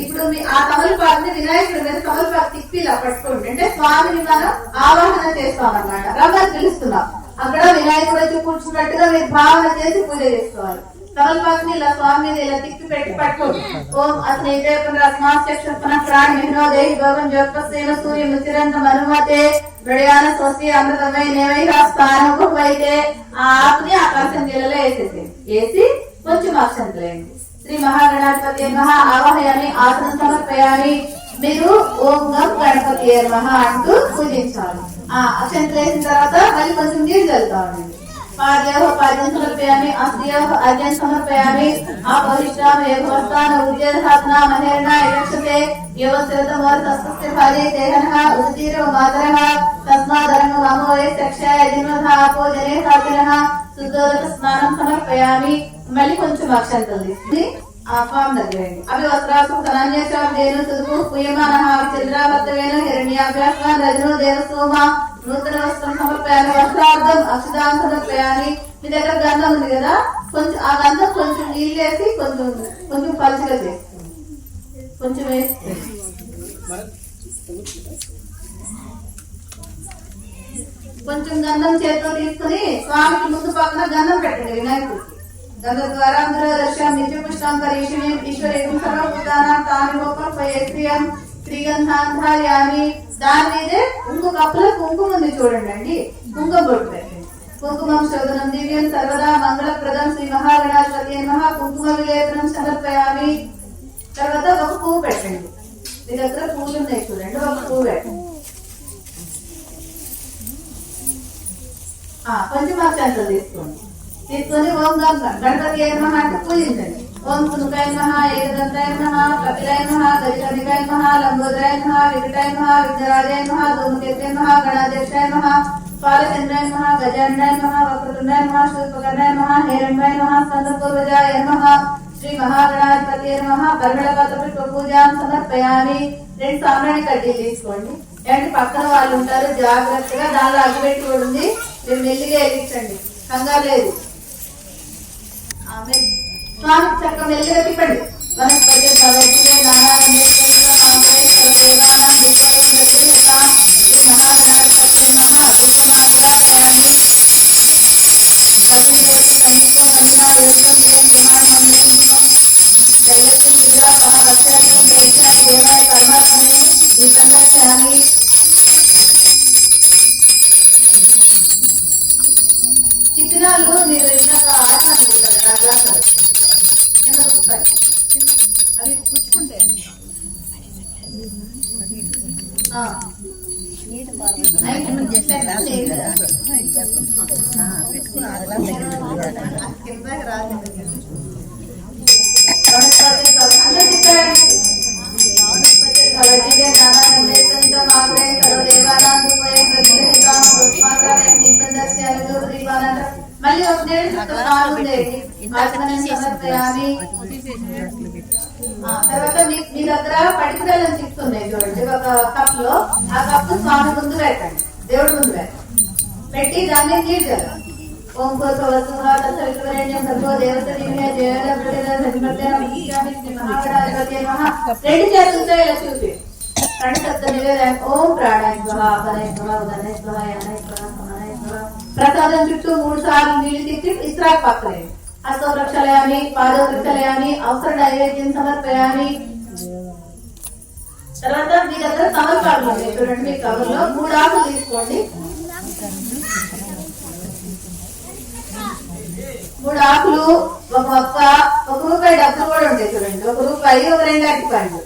ఇప్పుడు మీ ఆ తమలపాకుని వినాయకుడి మీద తమలపాకు తిప్పి ఇలా పట్టుకోండి. అంటే స్వామిని మనం ఆవాహన చేస్తాం అన్నమాట, రమ్మని పిలుస్తున్నాం. అక్కడ వినాయకుడు వచ్చి కూర్చున్నట్టుగా మీరు భావన చేసి పూజ చేసుకోవాలి. తమలపాకుని ఇలా స్వామి మీద ఇలా తిప్పి పెట్టి పట్టుకోండి. ఓం ప్రాణి భవన్ జ్యోత్సేన సూర్య ముచిరంత మనుమతే ప్రయాణ స్వస్తి అమృతమై నేవైనా స్థానం అయితే ఆ ఆకుని ఆకాశం నీళ్ళలో వేసి కొంచెం అక్షంతలేండి. శ్రీ మహాగణాధిపతి మహా ఆవాహయాన్ని ఆసనం సమర్పయాన్ని. మీరు ఓం గం గణపతి మహా అంటూ పూజించాలి. అక్షంతలు వేసిన తర్వాత మళ్ళీ కొంచెం నీళ్ళు చల్లుతామండి. పాద్యోహ పాద్యం సమర్పయామి, అస్త్యోహ అర్ఘ్యం సమర్పయామి. ఆపవిష్టాం ఏకవస్థాన ఉద్యోధాత్న మహేర్ణ యక్షతే యోగశ్రతమోర్తస్య భారీ దేహనః ఉదీరో మాతరః తస్మాదరంగ వామోయే చక్షాయ జిన్వధ ఆపో జనే సాతినః శుద్ధోదక స్నానం సమర్పయామి. మళ్ళీ కొంచెం అక్షంతలు తీసుకుని ఆ ఫామ్ దగ్గరండి. అవి వస్త్రాసు ధనాన్యేషాదేను సుదుపు పుయమానః చంద్రావర్తవేన హిరణ్యాభ్యాస్వాన్ రజనో దేవసోమ నూతన వస్త్రం సమర్పయామి. వస్త్రార్థం అక్షదాం సమర్పయామి. మీ దగ్గర గంధం ఉంది కదా, కొంచెం ఆ గంధం కొంచెం నీళ్ళు వేసి కొంచెం పలుచగా చేసుకోండి. కొంచెం వేసి కొంచెం గంధం చేతితో తీసుకుని స్వామికి ముందు పక్కన గంధం పెట్టండి వినాయకుడికి. గంధ ద్వారా దర్శనం నిత్య పుష్టాంతరీషిణి ఈశ్వరేం సర్వభూతానాం తాని గోపం పయస్త్రియం శ్రీగంధాంధార్యామి. దాని మీదే ఇంకో కప్పులో కుంకుమ ఉంది చూడండి అండి, కుంకుమ బొట్టు పెట్టండి. కుంకుమం శోధనం దివ్యం సర్వదా మంగళప్రదం శ్రీ మహాగణాధిపతి మహా కుంకుమ విలేపనం సమర్పయామి. తర్వాత ఒక పువ్వు పెట్టండి. మీ దగ్గర పువ్వులు ఉన్నాయి చూడండి, ఒక పువ్వు పెట్టండి. కొంచెం అక్షంతలు తీసుకోండి. తీసుకొని ఓం గణపతి నమః అంటే పూజించండి. ఓం సునుకాయ నమః ఏకదంతాయ నమః కపిలాయ నమః గజకర్ణికాయ నమః లంబోదరాయ నమః వికటాయ నమః విఘ్నరాజాయ నమః ధూమకేతాయ నమః గణాధ్యక్షాయ నమః పాలచంద్రాయ నమః గజాండాయ నమః వక్రతుండాయ నమః శూర్పకర్ణాయ నమః హిరణ్మయ నమః స్కందపూర్వజాయ నమః శ్రీ మహాగణాధిపతి నమః పరిమళపత్ర పుష్ప పూజాం సమర్పయామి. 2 సాంబ్రాణి కడ్డీలు తీసుకోండి. ఏంటి పక్కన వాళ్ళు ఉంటారు, జాగ్రత్తగా దానిలో అగ్గిపెట్టి కూడా ఉంది, మీరు మెల్లిగా వెలిగించండి, కంగారు లేదు. స్వామి చక్క మెల్లిగా తిప్పండి. వనస్పతి భగవద్గీత చిత్రాలు మీరు ఇందాక ఆటలాడుకుంటారు కదా, కింద వస్తాయి, అవి పుచ్చుకుంటాయి. మళ్ళీ ఒక తర్వాత మీ దగ్గర పడికి బెల్లం చిప్స్ ఉన్నాయి చూడండి, ఒక కప్ లో. ఆ కప్ స్వామి ముందు పెట్టండి, దేవుడి ముందు పెట్టి దాన్ని నీళ్ళు చల్లండి. ఓం కోసవరేణ్యం సర్వో దేవత రెండు చేతులతో ఇలా చూపి ఓం ప్రాణాయ ప్రసాదం చుట్టూ 3 సార్లు నీళ్లు తిప్పి ఇస్రాక్ పక్కనే హస్తో ప్రక్షాళయామి, పాదో ప్రక్షాళయామి, అవసర నైవేద్యం సమర్పయామి. తర్వాత మీ దగ్గర తమలపాకులు ఉన్నాయి చూడండి, మీ కవర్లో 3 ఆకులు తీసుకోండి. 3 ఆకులు, ఒక ఒక్క రూపాయి డబ్బులు కూడా ఉంటాయి చూడండి, 1 రూపాయి, ఒక 2 అరటిపండ్లు.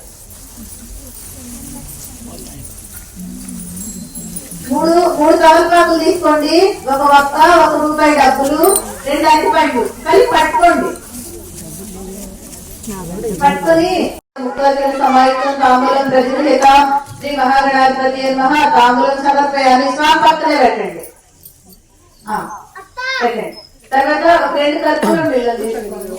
మూడు తమలపాకులు తీసుకోండి, ఒక ఒక్క, ₹1 డబ్బులు, 2 అరటిపండ్లు కలిపి పట్టుకోండి. పట్టుకొని ముఖ్యమంత్రి సమాయుక్తం తాంబూలం ప్రతిగృహీత శ్రీ మహాగణాధిపతి నమః తాంబూలం సమర్పయామి. స్వామి పక్కనే పెట్టండి. పెట్టండి. తర్వాత ఒక 2 కర్పూరం బిళ్ళలు తీసుకోండి.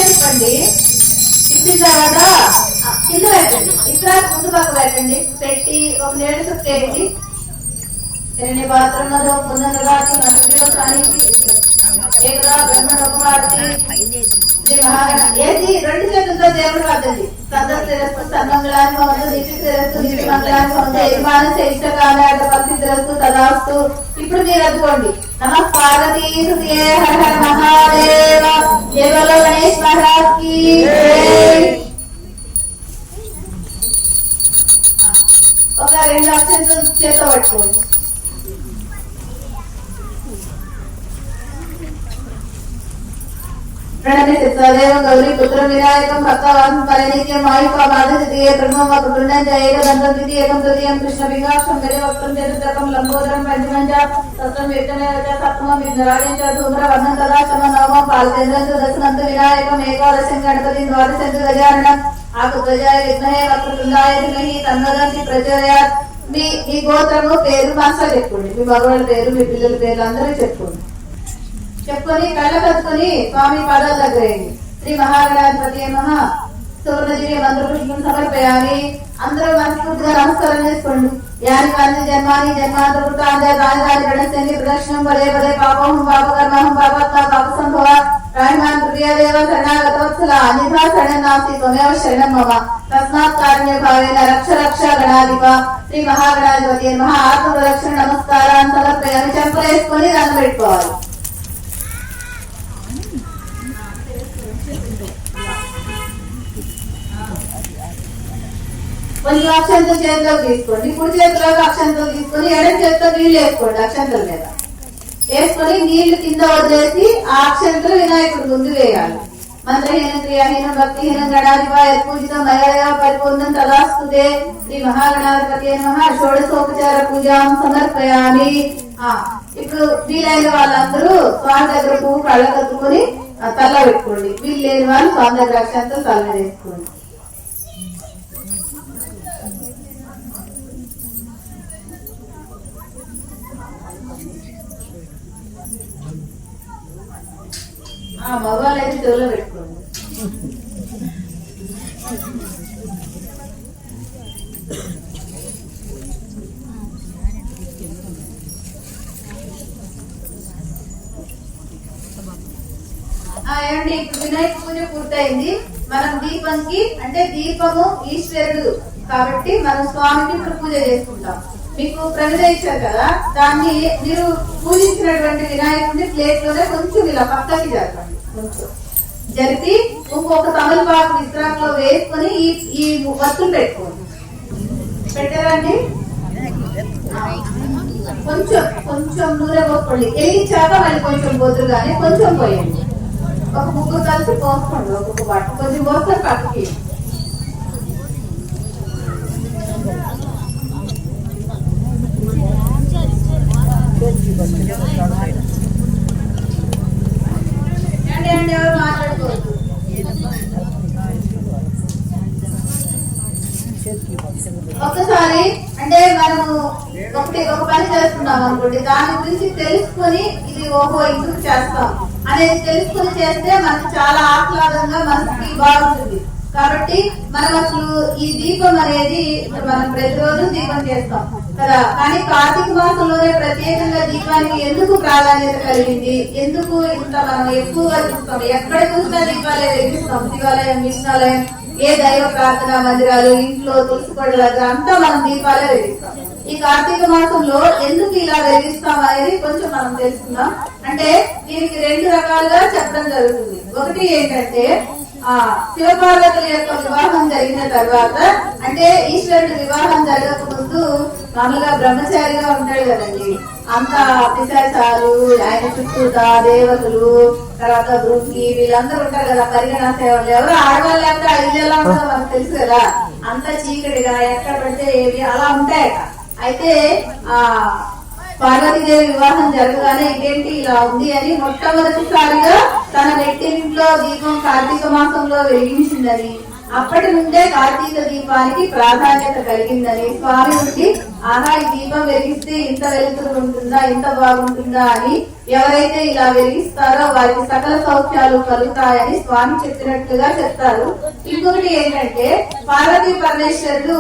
చెప్పండి. ఇచ్చిన తర్వాత కింద పెట్టండి. ఇక్కడ ముందు పక్క పెట్టండి. పెట్టి ఒక 7 చుట్టేయండి. ఎన్ని పాత్రలో పునర్రాతి ఏది 2 చేతులతో దేవుడు వద్దండి. సదస్సు సన్మంగళాన్ని ఉంది, నిత్య మంగళాన్ని ఉంది, యజమాన శ్రేష్టకాలే పరిస్థితులకు తదాస్తు. ఇప్పుడు మీరు అందుకోండి. నమ పార్వతీ హర హర మహాదేవ కేవల గణేష్ మహారాజ్ కి. ఒక 2 అక్షంతలు చేత పట్టుకోండి. ప్రణమిత్రేవం గౌరీ పుత్ర వినాయకం భక్తవాసం పరిణిత్యం మాయుపామాదితియే బ్రహ్మం వపుండం ఏకదంతం ద్వితీయం తృతీయం కృష్ణ వింగాక్షం వక్రం చతుర్థకం లంబోదరం పంచమం చ సప్తం విఘ్నమేవ చ సప్తమం విఘ్నరాజం చ ధూమ్రవర్ణం తదాశమ నవమం పాలచంద్రం చ దశనంత వినాయకం ఏకాదశం గణపతిం ద్వాదశం చ గజాననం ఆకుధ్వజాయ విద్మహే వక్రతుండాయ ధీమహి తన్నోదంతి ప్రచోదయాత్. మీ గోత్రము పేరు మాస్టర్ చెప్పుకోండి. మీ భగవాన్ పేరు, మీ పిల్లల పేర్లు అందరూ చెప్పుకోండి. చెప్పుకొని కళ్ళ కట్టుకొని స్వామి పాదాల దగ్గర శ్రీ మహాగణాధిపతి నమః సువర్ణజీవి మంత్రపుష్పం సమర్పయామి. అందరూ మనస్ఫూర్తిగా నమస్కారం చేసుకోండి. యాని కాని జన్మాని జన్మాంతృతాంజ దాని దాని గణశని ప్రదక్షిణం పదే పదే పాపం పాపకర్మహం పాపత్మ పాప సంభవ రాహిమాన్ ప్రియదేవ శరణాగతవత్సల అనిధా శరణాసి త్వమేవ శరణం మమ తస్మాత్ కారుణ్య భావేన రక్ష రక్ష గణాధిప శ్రీ మహాగణాధిపతి నమః. ఆత్మ ప్రదక్షిణ నమస్కారాన్ని సమర్పయామి. చెంపలు వేసుకొని దండం పెట్టుకోవాలి. కొన్ని అక్షంతలు చేతిలోకి తీసుకోండి. కుడి చేతిలోకి అక్షంతలు తీసుకొని ఎడం చేతితో నీళ్లు వేసుకోండి. అక్షంతల మీద వేసుకొని నీళ్లు కింద వదిలేసి ఆ అక్షంతలు వినాయకుడి ముందు వేయాలి. మంత్రహీనం క్రియాహీనం భక్తిహీనం గణాధిప పూజితం మయదేవ పరిపూర్ణం తదాస్తుతే శ్రీ మహాగణాధిపతి నమః. షోడశోపచార పూజాం సమర్పయామి. ఇప్పుడు వీలైన వాళ్ళందరూ స్వామి దగ్గర పువ్వు కళ్ళ కట్టుకుని తల్ల పెట్టుకోండి. వీళ్ళు లేని వాళ్ళు స్వామి దగ్గర అక్షంతలు తల్ల వేసుకోండి. మగవాళ్ళు అయితే చెవులో పెట్టుకోండి. ఏమండి, ఇప్పుడు వినాయక పూజ పూర్తయింది. మనం దీపంకి అంటే దీపము ఈశ్వరుడు కాబట్టి మనం స్వామికి ఇప్పుడు పూజ చేసుకుంటాం. మీకు ప్రమిద ఇచ్చారు కదా, దాన్ని మీరు పూజించినటువంటి వినాయకుడిని ప్లేట్ లోనే కొంచెం ఇలా పక్కకి జరపండి. కొంచెం జరిపి ఇంకొక తమలపాకు విస్తరాకులో వేసుకొని ఈ వత్తులు పెట్టుకోండి. పెట్టారండి? కొంచెం కొంచెం నూనె పోసుకోండి. వెలిగించాక మళ్ళీ కొంచెం బొద్దురు కానీ కొంచెం పోయండి. ఒక ముగ్గురు కలిసి పోసుకోండి. ఒక్కొక్క బట్ట కొంచెం పోస్తారు పక్కకి. ఎవరు మాట్లాడుకోవచ్చు. ఒక్కసారి అంటే మనము ఒక పని చేస్తున్నాం అనుకోండి, దాని గురించి తెలుసుకొని ఇది ఓహో ఇందుకు చేస్తాం అనేది తెలుసుకొని చేస్తే మనకు చాలా ఆహ్లాదంగా మనకి బాగుంటుంది. కాబట్టి మనం అసలు ఈ దీపం అనేది మనం ప్రతిరోజు దీపం చేస్తాం కదా, కానీ కార్తీక మాసంలోనే ప్రత్యేకంగా దీపానికి ఎందుకు ప్రాధాన్యత కలిగింది, ఎందుకు ఇంత మనం ఎక్కువగా చూస్తాం, ఎక్కడ చూసినా దీపాలే వెలిగిస్తాం. శివాలయం, విష్ణాలయం, ఏ దైవ ప్రార్థనా మందిరాలు, ఇంట్లో తులసి కోట దగ్గర అంతా మనం దీపాలే వెలిగిస్తాం. ఈ కార్తీక మాసంలో ఎందుకు ఇలా వెలిగిస్తాం అనేది కొంచెం మనం తెలుసుకుందాం. అంటే దీనికి 2 రకాలుగా చెప్పడం జరుగుతుంది. ఒకటి ఏంటంటే శివపార్వతుల యొక్క వివాహం జరిగిన తర్వాత, అంటే ఈశ్వరుడు వివాహం జరగక ముందు మామూలుగా బ్రహ్మచారిగా ఉంటాడు కదండి. అంత పిశాచాలు, ఆయన చుట్టూత దేవతలు, తర్వాత భృంగి, వీళ్ళందరూ ఉంటారు కదా పరిగణ సేవలు. ఎవరు ఆడవాళ్ళు అంటే ఆ ఇల్లు ఎలా ఉంటుందో మనకు తెలుసు కదా. అంత చీకటిగా ఎక్కడ పడితే ఏవి అలా ఉంటాయట. అయితే పార్వతీదేవి వివాహం జరగగానే ఇదేంటి ఇలా ఉంది అని మొట్టమొదటిసారిగా తన నెట్టింట్లో దీపం కార్తీక మాసంలో వెలిగించిందని, అప్పటి నుండే కార్తీక దీపానికి ప్రాధాన్యత కలిగిందని, స్వామి నుండి ఆహా ఈ దీపం వెలిగిస్తే ఇంత వెలుతురు ఉంటుందా, ఇంత బాగుంటుందా అని ఎవరైతే ఇలా వెలిగిస్తారో వారికి సకల సౌఖ్యాలు కలుగుతాయని స్వామి చెప్పినట్టుగా చెప్తారు. ఇంకొకటి ఏంటంటే పార్వతీ పరమేశ్వరుడు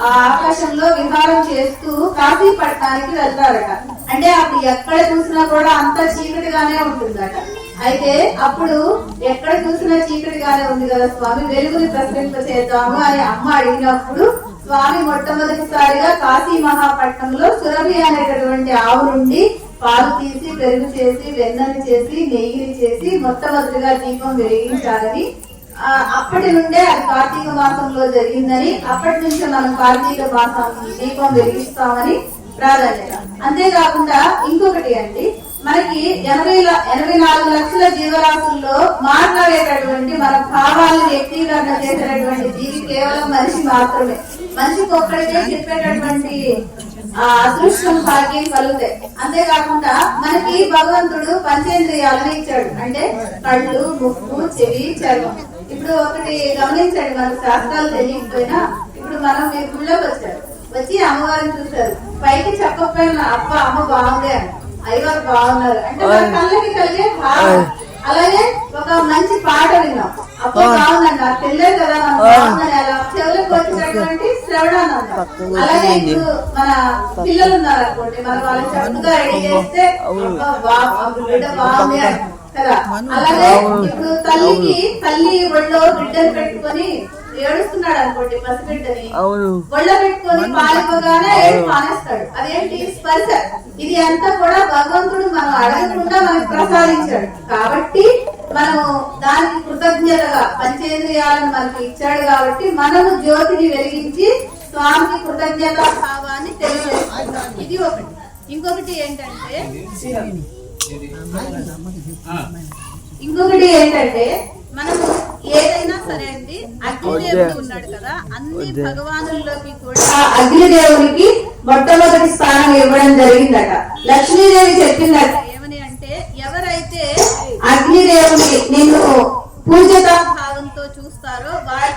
ఆ ఆకాశంలో విహారం చేస్తూ కాశీ పట్టణానికి వెళ్తారట. అంటే అప్పుడు ఎక్కడ చూసినా కూడా అంత చీకటిగానే ఉంటుందట. అయితే అప్పుడు ఎక్కడ చూసినా చీకటిగానే ఉంది కదా స్వామి, వెలుగుని ప్రసరింప చేద్దాము అని అమ్మ అడిగినప్పుడు స్వామి మొట్టమొదటిసారిగా కాశీ మహాపట్నంలో సురభి అనేటటువంటి ఆవు నుండి పాలు తీసి, పెరుగు చేసి, వెన్నని చేసి, నెయ్యిని చేసి మొట్టమొదటిగా దీపం వెలిగించాలని, అప్పటి నుండే అది కార్తీక మాసంలో జరిగిందని, అప్పటి నుంచి మనం కార్తీక మాసం దీపం వెలిగిస్తామని ప్రాధాన్యత. అంతేకాకుండా ఇంకొకటి అండి, మనకి 84 లక్షల జీవరాశుల్లో మాట్లాడేటటువంటి మన భావాలను వ్యక్తీకరణ చేసేటటువంటి జీవి కేవలం మనిషి మాత్రమే. మనిషికి ఒక్కడికే చెప్పేటటువంటి అదృష్టం భాగ్యం కలుగుతాయి. అంతేకాకుండా మనకి భగవంతుడు పంచేంద్రియాలను ఇచ్చాడు. అంటే కళ్ళు, ముక్కు, చెవి, చర్మం. ఇప్పుడు ఒకటి గమనించండి, మనకు శాస్త్రాలు తెలియకపోయినా ఇప్పుడు మీరు గుళ్ళోకి వచ్చారు, వచ్చి అమ్మవారిని చూశారు, పైకి చెప్పకపోయినా అప్ప అమ్మ బాగుండే అని, అయ్యవారు బాగున్నారు అంటే మన కళ్ళకి కలిగే భావం. అలాగే ఒక మంచి పాట విన్నాం, అప్పుడు బాగుందండి, నాకు తెలియదు కదా మనం బాగుందని, అలా చెవులకు వచ్చినటువంటి శ్రవణానందం. అలాగే ఇప్పుడు మన పిల్లలు ఉన్నారు అనుకోండి, మనం వాళ్ళని చక్కగా రెడీ చేస్తే బిడ్డ బాగుంది అని కదా. అలాగే ఇప్పుడు తల్లి ఒళ్ళో బిడ్డను పెట్టుకొని ఏడుస్తున్నాడు అనుకోండి, పసిబిడ్డని ఒళ్ళ పెట్టుకొని పాలిపోగానే ఏడు మానేస్తాడు. అదేంటి? స్పర్శ. ఇది అంతా కూడా భగవంతుడు మనం అడగకుండా మనకు ప్రసాదించాడు. కాబట్టి మనము దానికి కృతజ్ఞతగా పంచేంద్రియాలను మనకి ఇచ్చాడు కాబట్టి మనము జ్యోతిని వెలిగించి స్వామికి కృతజ్ఞత భావాన్ని తెలియజేస్తున్నాం. ఇది ఒకటి. ఇంకొకటి ఏంటంటే మనము ఏదైనా సరే అండి, అగ్నిదేవుడు ఉన్నాడు కదా, అన్ని భగవానుల్లోకి కూడా అగ్నిదేవునికి మొట్టమొదటి స్థానం ఇవ్వడం జరిగిందట. లక్ష్మీదేవి చెప్పిందట ఏమని అంటే, ఎవరైతే అగ్నిదేవుని నిన్ను పూజిత భావంతో చూస్తారో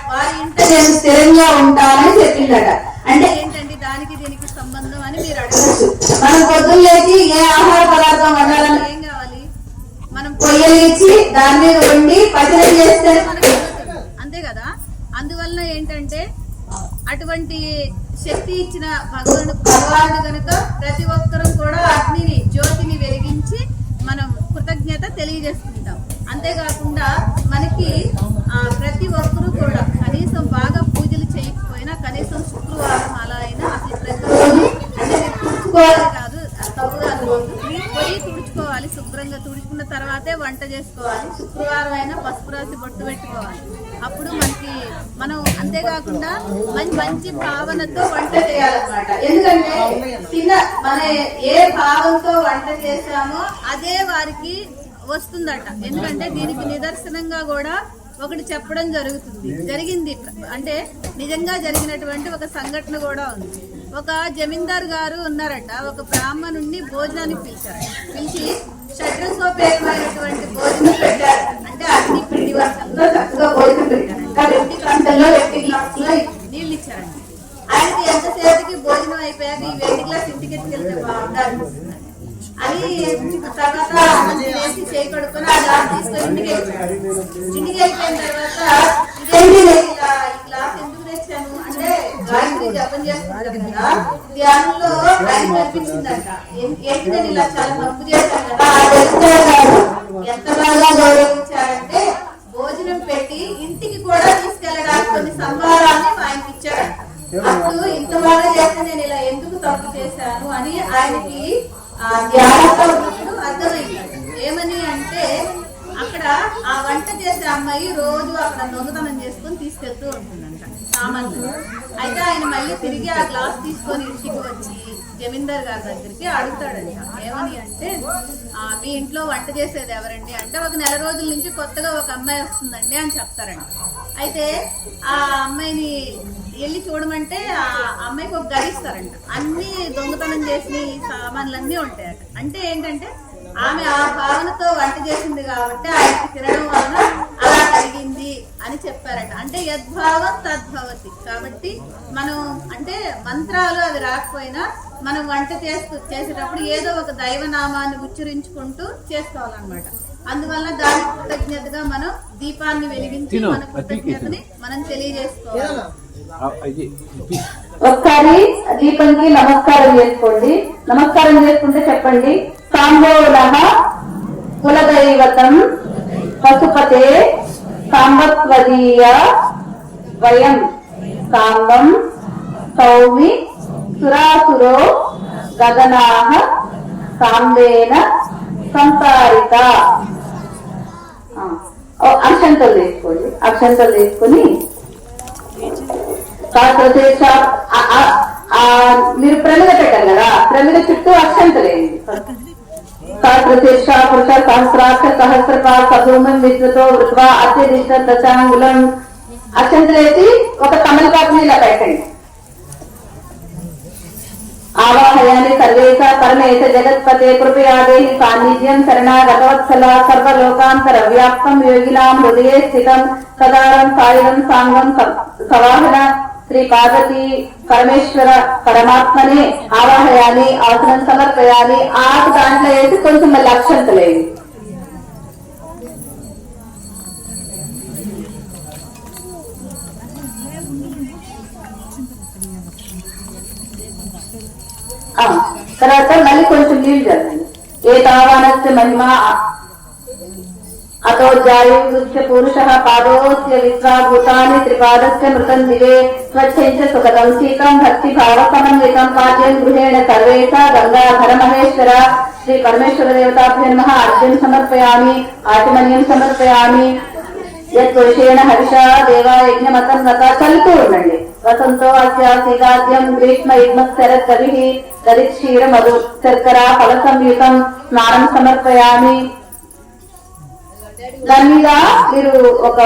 వారి ఇంట నేను స్థిరంగా ఉంటానని చెప్పిందట. అంటే ఏంటండి దానికి దీనికి సంబంధం అని మీరు అడగచ్చు. మనం పొద్దున్న లేచి ఏ ఆహార పదార్థం వండాలని ఏం కావాలి, మనం పొయ్యలిచ్చి దాని మీద వండి పచ్చడి చేస్తే అంతే కదా. అందువల్ల ఏంటంటే అటువంటి శక్తి ఇచ్చిన భగవానుడు కనుక ప్రతి ఒక్కరూ కూడా అగ్నిని, జ్యోతిని వెలిగించి మనం కృతజ్ఞత తెలియజేసుకుంటాం. అంతేకాకుండా మనకి ప్రతి ఒక్కరూ కూడా కనీసం బాగా పూజలు చేయకపోయినా కనీసం శుక్రవారం అలా అయినా అసలు ప్రతిరోజు అంటే తుడుచుకోవాలి కాదు, తప్పుగా పోయి తుడుచుకోవాలి. శుభ్రంగా తుడుచుకున్న తర్వాతే వంట చేసుకోవాలి. శుక్రవారం అయినా పసుపు రాసి బొట్టు పెట్టుకోవాలి. అప్పుడు మనం అంతేకాకుండా మంచి భావనతో వంట చేయాలన్నమాట. ఎందుకంటే మన ఏ భావంతో వంట చేస్తామో అదే వారికి వస్తుందట. ఎందుకంటే దీనికి నిదర్శనంగా కూడా ఒకటి చెప్పడం జరిగింది. అంటే నిజంగా జరిగినటువంటి ఒక సంఘటన కూడా ఉంది. ఒక జమీందార్ గారు ఉన్నారట, ఒక బ్రాహ్మణుణ్ణి భోజనానికి పిలిచారు. పిలిచి షడ్రసోపేతమైనటువంటి భోజనం పెట్టారు. అంటే అన్ని పిండి వంటల్లో చక్కగా భోజనం పెట్టారు. వ్యక్తి కంచంలో, వ్యక్తి గ్లాసులో నీళ్ళు ఇచ్చారండి. ఆయనకి ఎంతసేపటికి భోజనం అయిపోయాక ఈ వెండి గ్లాస్ ఇంటికి ఎత్తుకెళ్తే బాగుండాలి అని తర్వాత వేసి చేయి కడుక్కొని ఆ గ్లాస్ తీసుకొని ఇంటికి వెళ్ళిపోయిన తర్వాత ఇదేంటి ఈ గ్లాస్ ఎందుకు తెచ్చాను అంటే, గాయత్రి జపం చేస్తున్నారు కదా, ధ్యానంలో ఆయన కనిపించిందంట. ఏంటి నేను ఇలా చాలా తప్పు చేశాను కదా. ఎంత బాగా గౌరవించారంటే భోజనం పెట్టి ఇంటికి కూడా తీసుకెళ్ళడానికి కొన్ని సంభారాన్ని ఆయనకి ఇచ్చాడు. అప్పుడు ఇంత బాగా చేస్తే నేను ఇలా ఎందుకు తప్పు చేశాను అని ఆయనకి ధ్యానంతో ఉన్నప్పుడు అర్థమైంది. ఏమని అంటే అక్కడ ఆ వంట చేసే అమ్మాయి రోజు అక్కడ దొంగతనం చేసుకొని తీసుకెళ్తూ ఉంటుందంట సామాన్లు. అయితే ఆయన మళ్ళీ తిరిగి ఆ గ్లాస్ తీసుకొని ఇంటికి వచ్చి జమీందార్ గారి దగ్గరికి అడుగుతాడంట. ఏమని అంటే, మీ ఇంట్లో వంట చేసేది ఎవరండి అంటే, ఒక నెల రోజుల నుంచి కొత్తగా ఒక అమ్మాయి వస్తుందండి అని చెప్తారంట. అయితే ఆ అమ్మాయిని వెళ్ళి చూడమంటే ఆ అమ్మాయికి ఒక గది ఇస్తారంట. అన్ని దొంగతనం చేసిన సామాన్లన్నీ ఉంటాయట. అంటే ఏంటంటే ఆమె ఆ భావనతో వంట చేసింది కాబట్టి ఆయనకి తినడం వలన అలా కలిగింది అని చెప్పారట. అంటే యద్భావం తద్భవతి. కాబట్టి మనం అంటే మంత్రాలు అవి రాకపోయినా మనం వంట చేసేటప్పుడు ఏదో ఒక దైవనామాన్ని ఉచ్చరించుకుంటూ చేసుకోవాలన్నమాట. అందువల్ల దాని కృతజ్ఞతగా మనం దీపాన్ని వెలిగించి మన కృతజ్ఞతని మనం తెలియజేసుకోవాలి. ఒకసారి దీపంకి నమస్కారం చేసుకోండి. నమస్కారం చేసుకుంటే చెప్పండి, సాంబోలః కులదైవతం పశుపతే సాంబత్వదీయ వయం సాంబం సౌమి సురాసురో గగనాః సాంబేన సంసారిత. అక్షంతలు తీసుకోండి. అక్షంతలు తీసుకుని మీరు ప్రమిద పెట్టారు కదా, ప్రమిద చుట్టూ అక్షంతలేండి. పురుష సహస్రాక్ష సహస్రపాద సభూమం విద్యుతో వృత్వా అత్యధిష్ట దశాంగులం. అక్షంతలేసి ఒక తమలపాకుని ఇలా పెట్టండి. ఆవాహయామి సర్వేశ పరమేశ జగత్పతే కృపయాదేహి సాన్నిధ్యం శరణాగతవత్సల సర్వలోకాంతర వ్యాప్తం యోగినాం హృదయే స్థితం సదారం సాయుధం సాంగం సవాహన శ్రీ పార్వతీ పరమేశ్వర పరమాత్మని ఆవాహయామి ఆసనం సమర్పయామి. ఆకు దాంట్లో వేసి కొంచెం మళ్ళీ అక్షంతలేదు. తర్వాత మళ్ళీ కొంచెం నీళ్ళు చల్లండి. ఏ తావానస్య మహిమ అతో జాయుష్య పురుష పాదోస్య విశ్వాభూతాని త్రిపాదస్య మృతం దివే స్వచ్ఛంచ సుఖదం శీతం భక్తి భావ సమన్వితం కార్యం గృహేణ సర్వేశ గంగాధర మహేశ్వర శ్రీ పరమేశ్వర దేవతాభ్యో నమః. అర్ఘ్యం సమర్పయామి, ఆచమన్యం సమర్పయామి. యద్వేషేణ హర్ష దేవా యజ్ఞమతం నత. చలుతూ ఉండండి. వసంతో అస్యాసిగాద్యం గ్రీష్మ యుగ్మ శరత్ కవి దరిక్షీర మధు శర్కర ఫల సంయుతం స్నానం సమర్పయామి. దాని మీద మీరు ఒక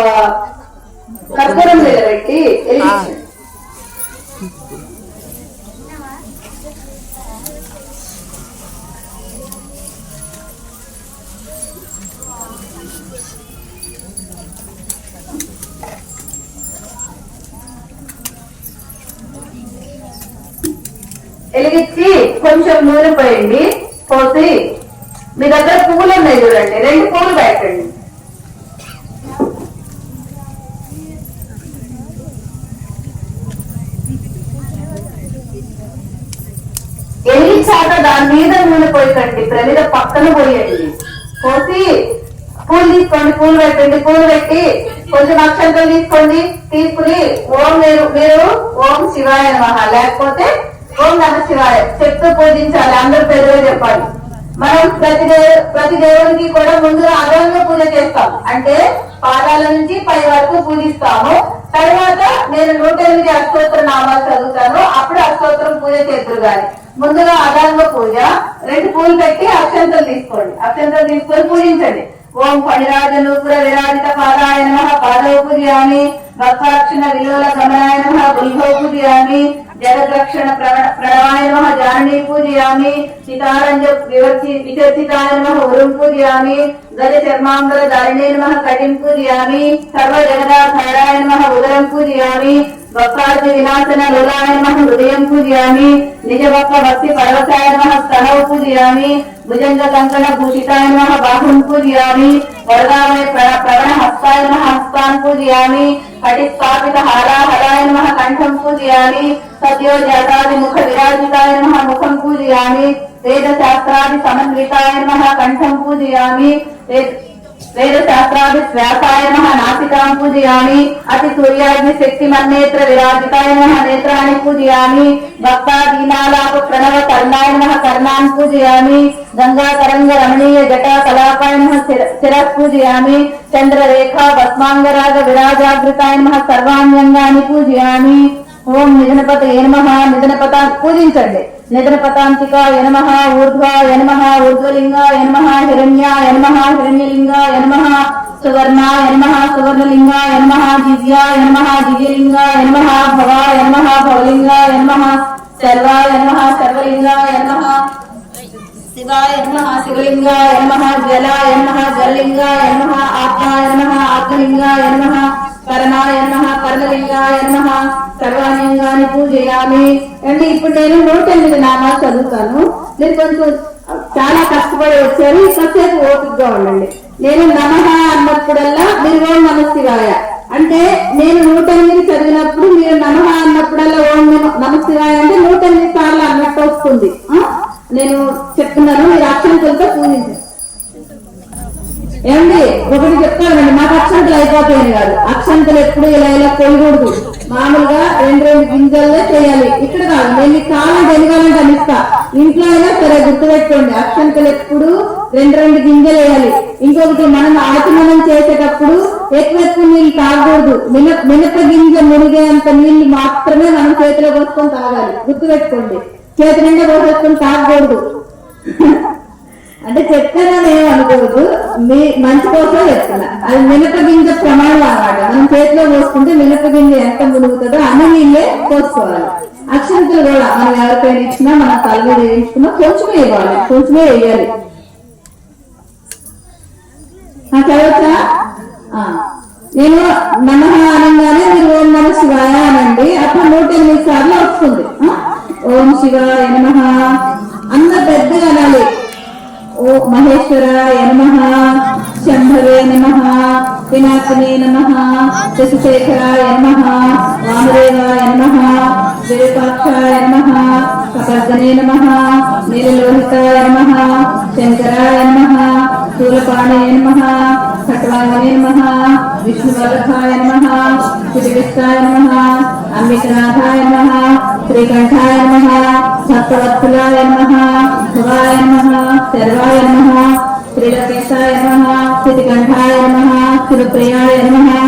కర్పూరం నిలబెట్టి వెలిగించండి. వెలిగించి కొంచెం నూనె పోయండి. పోసి మీ దగ్గర పువ్వులు ఉన్నాయి చూడండి, 2 పువ్వులు పెట్టండి. వెలిగించాక దాని మీద నూనె పోయకండి, ప్రమిద పక్కన పోయండి. పోసి పూలు తీసుకోండి, పూలు పెట్టండి. పూలు పెట్టి కొంచెం అక్షంతలు తీసుకోండి. తీసుకుని మీరు ఓం శివాయ నమః లేకపోతే ఓం నమ శివాయ చెప్తూ పూజించాలి. అందరూ పెద్దగా చెప్పాలి. మనం ప్రతి దేవుడికి కూడా ముందుగా అదనంగా పూజ చేస్తాం. అంటే పాదాల నుంచి పై వరకు పూజిస్తాము. తర్వాత నేను 108 అష్టోత్తర నామాలు చదువుతాను. అప్పుడు అష్టోత్తరం పూజ చేద్దరు గాని ముందుగా అదనంగా పూజ. 2 పూలు పెట్టి అక్షంతలు తీసుకోండి. అక్షంతలు తీసుకొని పూజించండి. ఓం ఫణిరాజ నూపుర విరాజిత పాదాయ నమః పాదౌ పూజయామి. భక్తాక్షణ విలోల గమనాయ నమః గుల్భౌ పూజయామి. జగద్రక్షణ ప్రణవాయ నమః జాననీ పూజయామి. సీతారంజ విచర్చితాయ నమః ఉరుం పూజయామి. గజ చర్మాంబర ధారిణే నమః కటిం పూజయామి. సర్వ జగదాధారాయ నమః ఉదరం పూజయామి. భక్తార్జి వినాశన లోలాయ నమః హృదయం పూజయామి. నిజ భక్తి పరవశాయ నమః స్తనౌ పూజయామి. భుజంగ కంకణ భూషితాయ నమః బాహుం పూజయామి. వరదామయ ప్రవణ హస్తాయ నమః హస్తాన్ పూజయామి. కటిస్థాపిత హారాహరాయ నమః కంఠం పూజయామి. సద్యో జాతాది ముఖ విరాజితాయ నమః ముఖం పూజయామి. వేద శాస్త్రాది సమన్వితాయ నమః కంఠం పూజయామి. वेदशास्त्रादिव्यासाय नमः नासिकां पूजयामि अति सूर्याग्नि शक्तिमन्नेत्र विराजिताय नमः नेत्राणि पूजयामि भक्तादीनालाप प्रणव कर्णाय नमः कर्णान् पूजयामि गंगा तरंग रमणीय जटा कलापाय नमः शिरः पूजयामि चंद्ररेखा भस्मांगराग विराजागृताय नमः सर्वाण्यंगानि पूजयामि ओम निधनपतये नमः निधनपता पूजिंचंడి निधनपतांतिकाय नमः ऊर्ध्वाय नमः ऊर्ध्वलिंगाय नमः हिरण्याय नमः हिरण्यलिंगाय नमः सुवर्णाय नमः सुवर्णलिंगाय नमः दिव्याय नमः दिव्यलिंगाय नमः भवाय नमः भवलिंगाय नमः सर्वाय नमः सर्वलिंगाय नमः शिवाय नमः शिवलिंगाय नमः जलाय नमः जललिंगाय नमः आत्माय नमः आत्मलिंगाय नमः करणाय नमः कर्णलिंगाय नमः सर्वालिंगानि పూజయామి అంటే ఇప్పుడు నేను 108 నామాలు చదువుతాను. మీరు కొంచెం చాలా కష్టపడి వచ్చారు, కాసేపు ఓపికగా ఉండండి. నేను నమః అన్నప్పుడల్లా మీరు ఓం నమః శివాయ అంటే నేను 108 చదివినప్పుడు మీరు నమః అన్నప్పుడల్లా ఓం నమః శివాయ అంటే 108 సార్లు అన్నట్టు వస్తుంది. నేను చెప్తున్నాను, మీరు అక్షంతలతో పూజించారు. ఏమండి ఒకటి చెప్తానండి, మాకు అక్షంతలు అయిపోతాయని కాదు, అక్షంతలు ఎప్పుడు ఇలా ఇలా కొయ్యకూడదు. మామూలుగా 2 గింజల్లే చేయాలి. ఇక్కడ కాదు, నేను చాలా తెలియాలంటే అనిస్తా. ఇంట్లో అయినా సరే గుర్తుపెట్టుకోండి, అక్షంతలు ఎప్పుడు 2 గింజలు వేయాలి. ఇంకొకటి మనం ఆచమనం చేసేటప్పుడు ఎక్కువ నీళ్ళు తాగకూడదు. మినప గింజ మునిగేంత నీళ్లు మాత్రమే మనం చేతిలో పోసుకొని తాగాలి. గుర్తుపెట్టుకోండి, చేతి నిండా పోసేసుకొని తాగకూడదు. అంటే చెప్తానని ఏమనుకోవద్దు, మీ మంచి కోసం చెప్తున్నా. అది మినప గింజ ప్రమాణం అన్నమాట. మనం చేతిలో పోసుకుంటే మినప గింజ ఎంత మునుగుతుందో అన్ని నీళ్ళే పోసుకోవాలి. అక్షంతలు కూడా మనం ఎవరికైనా ఇచ్చినా మనం తల మీద వేయించుకున్నా కొంచెమే ఇవ్వాలి, కొంచెమే వేయాలి. చదవచ్చా? నేను నమః అనగానే మీరు ఓం నమః శివాయ అనండి. అప్పుడు 108 సార్లు వస్తుంది. ఓం శివాయ నమః అన్న పెద్దగా అనాలి. ఓ మహేశ్వరాయ నమః శంభవే నమః వినాశనే నమః శశిశేఖరాయ నమః వామదేవాయ నమః విరూపాక్షాయ నమః కపర్దనే నమః నీలలోహితాయ నమః శంకరాయ నమః శూలపాణే నమః ఖట్వాంగనే నమః విష్ణువల్లభాయ నమః శ్రీవిష్టాయ నమః అంబికనాథాయ నమః శ్రీకంఠాయ నమః భక్తవత్సలాయ నమః శివాయ నమః శర్వాయ నమః శ్రీలకేశాయ నమః స్థితికంఠాయ నమః శివప్రియాయ నమః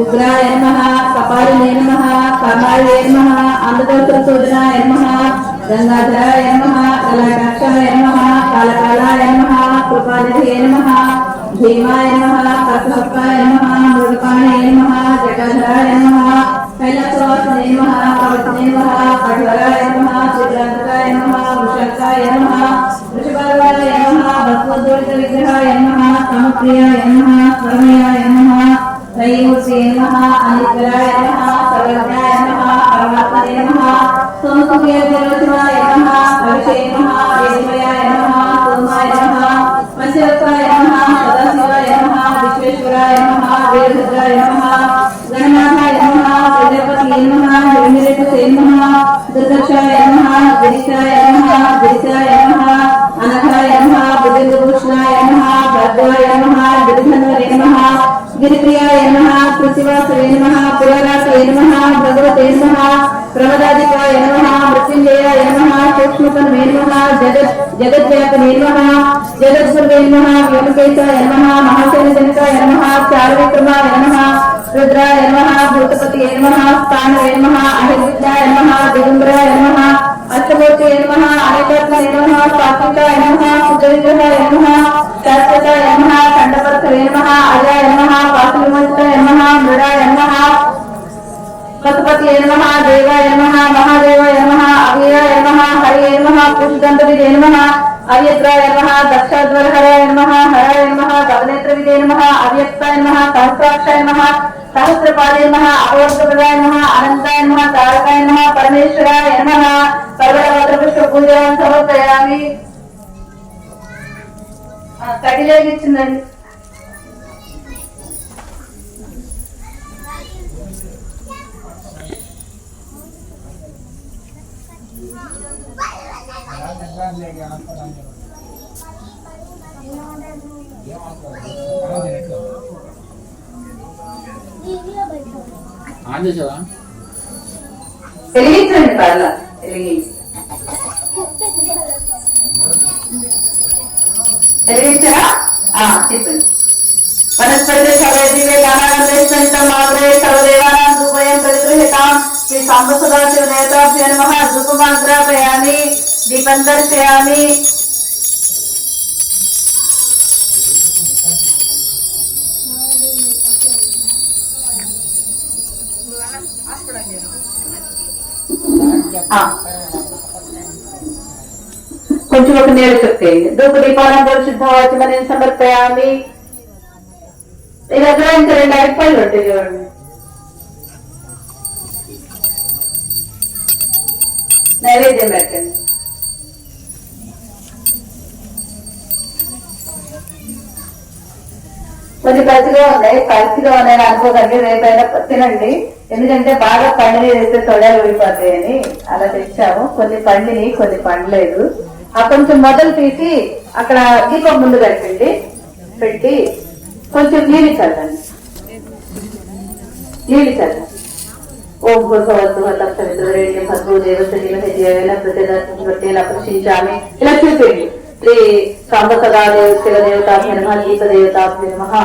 ఉగ్రాయ నమః కపాలినే నమః కర్ణాయ నమః అమృతోత్తరశోధనాయ నమః గంగాధరాయ నమః కళాటాక్షాయ నమః కాళకాలాయ నమః కృపానిధే నమః భీమాయ నమః కర్తహస్తాయ నమః మృగపాణే నమః జటాధరాయ నమః కైలాసవాసనే నమః పవిత్రనే నమః కఠోరాయ నమః చిత్రాంతకాయ నమః వృషకాయ నమః వృషభాయ నమః భస్మోద్ధూళిత విగ్రహాయ నమః సమప్రియాయ నమః స్వర్మయాయ నమః त्रयीमूर्ते नमः अनितराय नमः सर्वज्ञाय नमः परमात्मने नमः सोमसुखयोगलोचनाय नमः कविषे नमः वेदमयाय नमः सोमाय नमः पंचरत्नाय नमः सदाशिवाय नमः विश्वेश्वराय नमः वीरभद्राय नमः गणनाथाय नमः प्रजापतये नमः हिरण्यरेखसे नमः दुर्दक्षाय नमः गिरिशाय नमः गिरिशाय नमः अनघाय नमः बुद्धिभूषणाय नमः भद्राय नमः गिरिधन्वने नमः गिरिप्रियाय नमः पृथ्वीवासवे नमः पुरारासवे नमः भगवते नमः प्रमदादिकाय नमः मृत्युंजयाय नमः सूक्ष्मतन्वे नमः जगद्व्यापने नमः जगद्गुरुवे नमः व्योमकेशाय नमः महाशैलजनकाय नमः चारुविक्रमाय नमः रुद्राय नमः भूतपतये नमः स्थानवे नमः अहिर्विद्याय नमः दिगंबराय नमः अष्टमूर्ते नमः अनेकात्मने नमः सात्विकाय नमः सुजविग्रहाय नमः शाश्वताय नमः खंडपर्थवे नमः अजाय नमः वासुविमोचनाय नमः मृडाय नमः पशुपतये नमः देवाय नमः महादेवाय नमः अव्ययाय नमः हरये नमः पुष्पगंधविदे नमः अव्यत्राय नमः दक्षाध्वरहराय नमः हराय नमः गगनेत्रविदे नमः अव्यक्ताय नमः सहस्राक्षाय नमः सहस्रपादे नमः अपोर्गप्रदाय नमः अनंताय नमः तारकाय नमः परमेश्वराय नमः सर्वपुष्पपूजां समर्पयामि కడిలేగిచ్చిందండి. వెలిగించండి పర్ల వెలిగించి వెలిగించరా చెప్పండి. వనస్పతి సర్వే మాత్రే సర్వదేవానాం ధూపయం పరిగృహ్యతాం శ్రీ సాంబ సదాశివ దేవతాభ్యో నమః ధూపమాగ్రాపయామి దీపం దర్శయామి. కొంచెం ఒక నీళ్ళు చెప్పేయండి. ధూప దీపానం పరిశుద్ధవాచమని సమర్పయామి. మీ దగ్గర ఇంకా 2 అరటిపళ్ళు ఉంటాయి చూడండి. నైవేద్యం పెట్టండి. కొన్ని పచ్చిగా ఉన్నాయి, పచ్చిగా ఉన్నాయని అనుకోకండి, రేపైనా తినండి. ఎందుకంటే బాగా పండిని వేస్తే తొడలు ఊడిపోతాయని అలా తెచ్చాము. కొన్ని పండిని కొన్ని పండలేదు. ఆ కొంచెం మొదలు తీసి అక్కడ దీపం ముందు పెట్టండి. పెట్టి కొంచెం నీళ్ళు చల్లండి. నీళ్ళు చల్లండి. ఓం భూర్భవద్భువతప్తమిత్రేణ్యం భద్రో దేవస్య ధీమహి ధియోయోన ప్రచోదయాత్ ప్రశంసామి. ఇలా చూపండి. శ్రీ సాంబ సదాశివ దేవతాభ్యో నమః దీప దేవతాభ్యో నమః.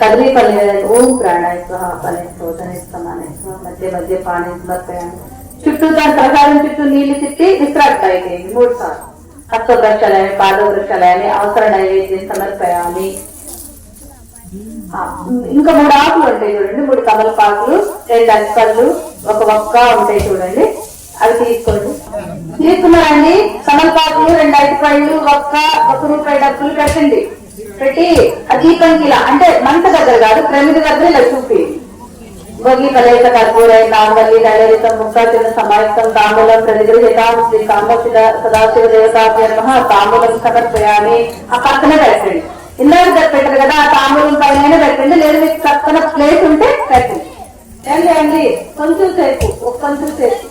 కదలీ పల్లె ఓం ప్రాణాయ స్వహ పలే శోధనే సమానే స్వహ మధ్య మధ్య పాని సమర్పయామి. చుట్టూ దాని ప్రకారం చుట్టూ నీళ్లు తిట్టి విశ్రాంతి 3 సార్లు. హస్త వృక్షాలని పాద వృక్షాలని అవసర నైవేద్యం సమర్పయామి. ఇంకా 3 ఆకులు ఉంటాయి చూడండి. 3 కమలపాకులు, 2 అరటిపళ్ళు, 1 ఒక్క ఉంటాయి చూడండి. అవి తీసుకోండి. తీసుకున్నారండి. కమలపాకులు, 2 అరటిపళ్ళు, 1 రూపాయి డబ్బులు పెట్టండి. పెట్టి ఆ దీపంకి ఇలా అంటే మంట దగ్గర కాదు, ప్రమిది దగ్గర ఇలా చూపి భోగి కలయిక కర్పూరై నాగవల్లి నైవేద్యం ముక్తాచిన సమాయుక్తం తాంబూలం ప్రతిగృహ్యతాం శ్రీ సాంబ సదాశివ దేవతాభ్యో నమః తాంబూలం సమర్పయామి. ఆ పక్కన పెట్టండి. ఇందాక పెట్టారు కదా, ఆ తాంబూలం పైన పెట్టండి. లేదు మీకు పక్కన ప్లేస్ ఉంటే పెట్టండి. ఏం చేయండి, కొంచెం సేపు కొంచెం సేపు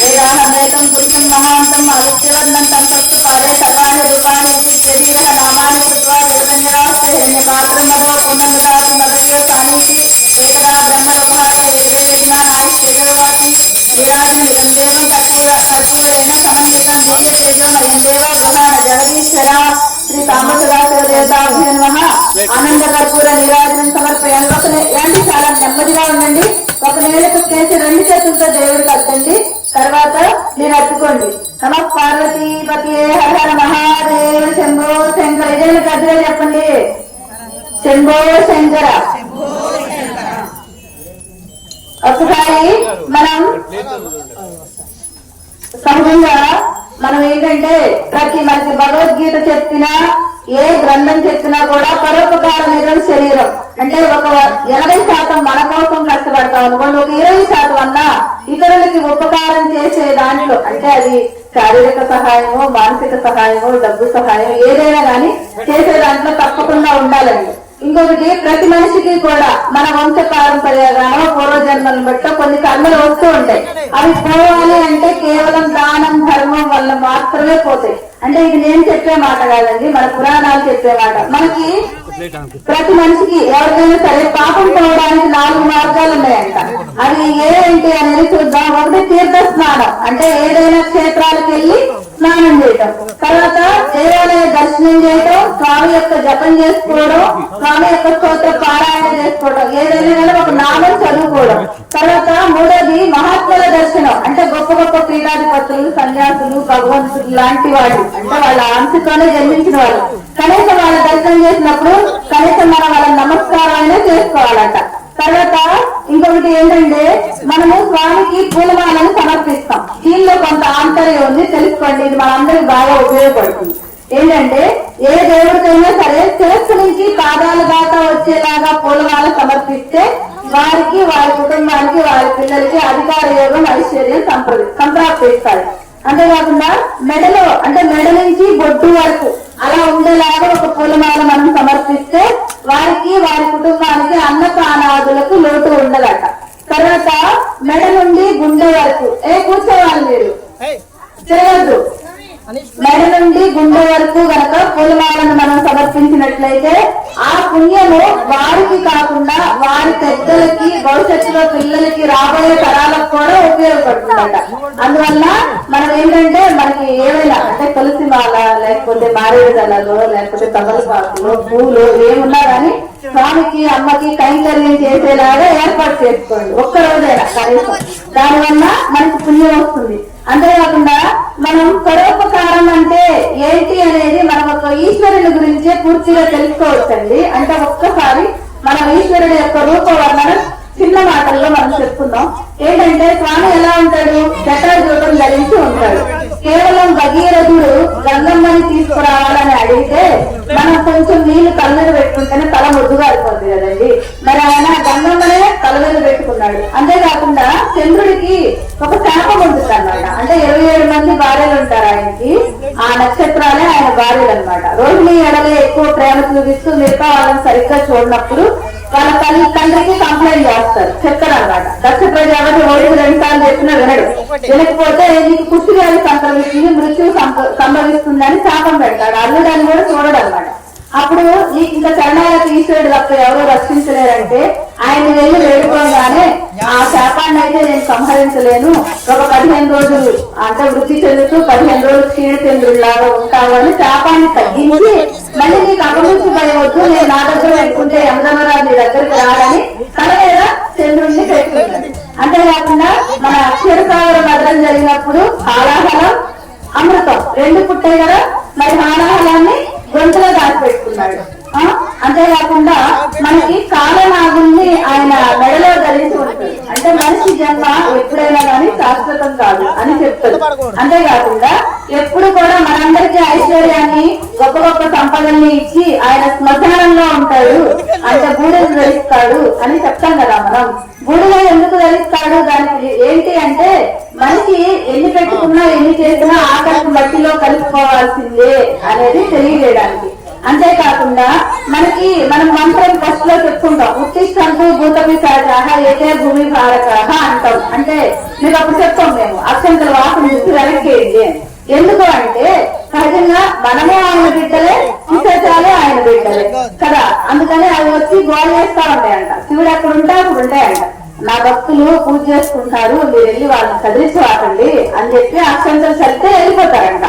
వేదాహమేతం పురుషం మహాంతం ఆదిత్యవర్ణం సంతప్త పాదే సర్వాణి రూపాణి శరీర నామాని కృత్వా వేదంజరాశ్రయణ్య మాత్రమదో పునర్దాసి మదయ్య సానీతి వేదరా బ్రహ్మలోకాయ వేదవిజ్ఞానాయ శరీరవాసి విరాజనితం దేవం కర్పూరేణ సమన్వితం దివ్య తేజోమయం దేవ ప్రధాన జగదీశ్వర శ్రీ సాంబ సదాశివ దేవతాభ్యో నమః. ఆనంద కర్పూర నీరాజనం సమర్పయామి. ఏంటి చాలా నెమ్మదిగా ఉండండి. ఒక నీళ్ళకు చేసి 2 చేతులతో దేవుడికి అద్దండి. తర్వాత మీరు అద్దుకోండి. నమ పార్వతీపతి హర హర మహాదేవ శంభో శంకర. ఇదేమి గదిలో చెప్పండి. శంభో శంకర. ఒకసారి మనం సహజంగా మనం ఏంటంటే మనకి భగవద్గీత చెప్పినా ఏ గ్రంథం చెప్పినా కూడా పరోపకార నిజం శరీరం అంటే ఒక 80% మన కోసం కష్టపడతాం అనుకోండి. ఒక 20% అన్నా ఇతరులకి ఉపకారం చేసే దానిలో అంటే అది శారీరక సహాయమో మానసిక సహాయమో డబ్బు సహాయం ఏదైనా కానీ చేసే దాంట్లో తప్పకుండా ఉండాలండి. ఇంకొకటి ప్రతి మనిషికి కూడా మన వంశ పారంపర్యగానో పూర్వజన్మలను బట్టి కొన్ని కర్మలు వస్తూ ఉంటాయి. అవి పోవాలి అంటే కేవలం దానం ధర్మం వల్ల మాత్రమే పోతాయి. అంటే ఇది నేను చెప్పే మాట కాదండి, మన పురాణాలు చెప్పే మాట. మనకి ప్రతి మనిషికి ఎవరికైనా సరే పాపం పోవడానికి 4 మార్గాలు ఉన్నాయంట. అవి ఏంటి అనేది చూద్దాం. ఒకటి తీర్థ స్నానం అంటే ఏదైనా క్షేత్రాలకు వెళ్ళి స్నానం చేయటం. తర్వాత దేవాలయ దర్శనం చేయటం, స్వామి యొక్క జపం చేసుకోవడం, స్వామి యొక్క స్తోత్ర పారాయణ చేసుకోవడం, ఏదైనా కానీ ఒక నామం చదువుకోవడం. తర్వాత 3వది మహాత్ముల దర్శనం అంటే గొప్ప గొప్ప పీఠాధిపతులు, సన్యాసులు, భగవంతులు లాంటి వాళ్ళు అంటే వాళ్ళ అంశతోనే జన్మించిన వాళ్ళు. కనీసం వాళ్ళ దర్శనం చేసినప్పుడు కనీసం మనం వాళ్ళ నమస్కారం అయినా చేసుకోవాలట. తర్వాత ఇంకొకటి ఏంటంటే మనము స్వామికి పూలమాలను సమర్పిస్తాం. దీనిలో కొంత ఆంతర్యం ఉంది, తెలుసుకోండి. ఇది మనందరికి బాగా ఉపయోగపడుతుంది. ఏంటంటే ఏ దేవుడికైనా సరే శిరస్సు నుంచి పాదాల దాకా వచ్చేలాగా పూలమాల సమర్పిస్తే వారికి, వారి కుటుంబానికి, వారి పిల్లలకి అధికార యోగం ఐశ్వర్యం సంప్రాప్తిస్తాయి. అంతేకాకుండా మెడలో అంటే మెడ నుంచి బొడ్డు వరకు అలా ఉండేలాగా ఒక పూలమాల మనం సమర్పిస్తే వారికి, వారి కుటుంబానికి అన్నపానాదులకు లోటు ఉండదట. తర్వాత మెడ నుండి గుండె వరకు కూర్చోవాలి మీరు, చేయవద్దు. మెడ నుండి గుండె వరకు గనక పూలమాలను మనం సమర్పించినట్లయితే ఆ పుణ్యము వారికి కాకుండా వారి పెద్దలకి, భవిష్యత్తులో పిల్లలకి, రాబోయే తరాలకు కూడా ఉపయోగపడుతుందట. అందువల్ల మనం ఏంటంటే మనకి ఏమైనా అంటే తులసి మాల, లేకపోతే మారేడు దళాలు, లేకపోతే తమలపాకులు, పూలు ఏమున్నా కానీ స్వామికి, అమ్మకి కైంకర్యం చేసేలాగా ఏర్పాటు చేసుకోండి ఒక్క రోజైనా కనీసం. దానివల్ల మనకి పుణ్యం వస్తుంది. అంతేకాకుండా మనం పరోపకారం అంటే ఏంటి అనేది మనం ఒక ఈశ్వరుని గురించే పూర్తిగా తెలుసుకోవచ్చండి. అంటే ఒక్కసారి మనం ఈశ్వరుడి యొక్క రూప వర్ణన చిన్న మాటల్లో మనం చెప్పుకుందాం. ఏంటంటే స్వామి ఎలా ఉంటాడు? జటాజూటం ధరించి ఉంటాడు. కేవలం భగీరథుడు గంగమ్మని తీసుకురావాలని అడిగితే మనం కొంచెం నీళ్లు కళ్ళ మీద పెట్టుకుంటేనే తల ముద్దుగా అయిపోతుంది కదండి. మరి ఆయన గంగమ్మనే తల మీద పెట్టుకున్నాడు. అంతేకాకుండా చంద్రుడికి ఒక శాపం ఉంటుంది అన్నమాట. అంటే 27 మంది భార్యలు ఉంటారు ఆయనకి. ఆ నక్షత్రాలే ఆయన భార్యలు అనమాట. రోహిణి ఎడలే ఎక్కువ ప్రేమ చూపిస్తూ మిగతా వాళ్ళని సరిగ్గా చూడనప్పుడు వాళ్ళ తండ్రికి కంప్లైంట్ చేస్తారు, చెప్తారు అనమాట. దక్ష ప్రజాపతి ఓడికి 2 సార్లు చెప్పినా వినడు. వినకపోతే నీకు కుష్టి వ్యాధి సంభవిస్తుంది, మృత్యువు సంభవిస్తుందని శాపం పెడతాడు. అల్లుడాన్ని కూడా చూడడు అనమాట. అప్పుడు నీకు ఇంకా శరణాగతి ఈశ్వరుడు తప్ప ఎవరో రక్షించలేరంటే ఆయన వెళ్ళి వేడుకోగానే ఆ శాపాన్ని అయితే నేను సంహరించలేను, ఒక 15 రోజులు అంటే వృద్ధి చెందుతూ 15 రోజులు క్షీణచంద్రుడిలాగా ఉంటావు అని శాపాన్ని తగ్గించి మళ్ళీ నీకు అపమృత్యు భయవద్దు, నేను నా దగ్గర పెట్టుకుంటే యమధర్మరాజు నీ దగ్గరికి రాడని తన మీద చంద్రుడిని పెట్టుకున్నాడు. అంతేకాకుండా మన అక్షరసాగర భద్రం జరిగినప్పుడు హాలాహలం, అమృతం 2 పుట్టాయి కదా. మరి హాలాహలాన్ని గొంతులో దాచిపెట్టుకున్నాడు. అంతేకాకుండా మనకి కాలనాగుల్ని ఆయన మెడలో ధరించి ఉంటుంది. అంటే మనిషి జన్మ ఎప్పుడైనా కానీ శాశ్వతం కాదు అని చెప్తాడు. అంతేకాకుండా ఎప్పుడు కూడా మనందరికీ ఐశ్వర్యాన్ని, గొప్ప గొప్ప సంపదల్ని ఇచ్చి ఆయన శ్మశానంలో ఉంటాడు, అంటే బూడిద ధరిస్తాడు అని చెప్తాం కదా మనం. బూడిద ఎందుకు ధరిస్తాడు? దానికి ఏంటి అంటే మనిషి ఎన్ని పెట్టుకున్నా ఎన్ని చేసినా ఆకలికి మట్టిలో కలిసిపోవాల్సిందే అనేది తెలియజేయడానికి. అంతేకాకుండా మనం మంత్రం ఫస్ట్ లో చెప్పుకుంటాం, ఉత్తిష్టంతో భూతమి సహజ ఏదే భూమి భారక అంటాం. అంటే మీకు అప్పుడు చెప్తాం మేము అక్షంతల వాసన చూసి వెనక్కేయండి. ఎందుకు అంటే సహజంగా మనమే ఆయన బిడ్డలే, పిశాచాలే ఆయన బిడ్డలే కదా. అందుకని అవి వచ్చి గోడ చేస్తా ఉంటాయంట. శివుడు ఎక్కడ ఉంటే అప్పుడు ఉంటాయంట. నా భక్తులు పూజ చేసుకుంటారు, మీరు వెళ్ళి వాళ్ళని కదిలించవాకండి అని చెప్పి అక్షంతలు చదివితే వెళ్ళిపోతారంట.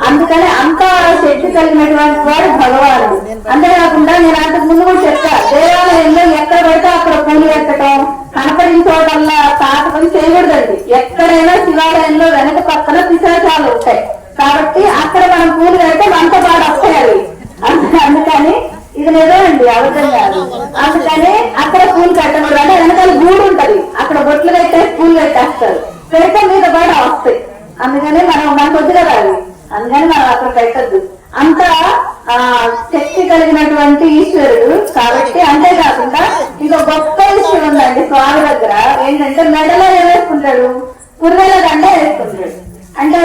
అందుకని అంత శక్తి కలిగినటువంటి వాడు భగవానుడు. అంతేకాకుండా నేను అంతకు ముందు కూడా చెప్తా, దేవాలయంలో ఎక్కడ పడితే అక్కడ పూలు పెట్టడం, కనపడిన చోటల్లా తాటపని చేయకూడదండి. ఎక్కడైనా శివాలయంలో వెనక పక్కన పిశాచాలు ఉంటాయి కాబట్టి అక్కడ మనం పూలు పెడితే మనతో పాటు వస్తాయి. అందుకని ఇది నిజమండి, అబద్ధం కాదు. అందుకని అక్కడ పూలు కట్టకూడదు. అంటే వెనకాల గూడు ఉంటది, అక్కడ బొట్లు పెట్టేసి పూలు పెట్టేస్తారు, పెడితే మీద కూడా వస్తాయి. అందుకని మనకు వద్దు కదా అది, అందుకని మనం అక్కడ పెట్టద్దు. అంత శక్తి కలిగినటువంటి ఈశ్వరుడు కాబట్టి. అంతేకాకుండా ఇంకో గొప్ప విషయం ఉందండి స్వామి దగ్గర. ఏంటంటే మెడలో వేసుకుంటాడు, పుర్రెల దండ వేసుకుంటాడు. అంటే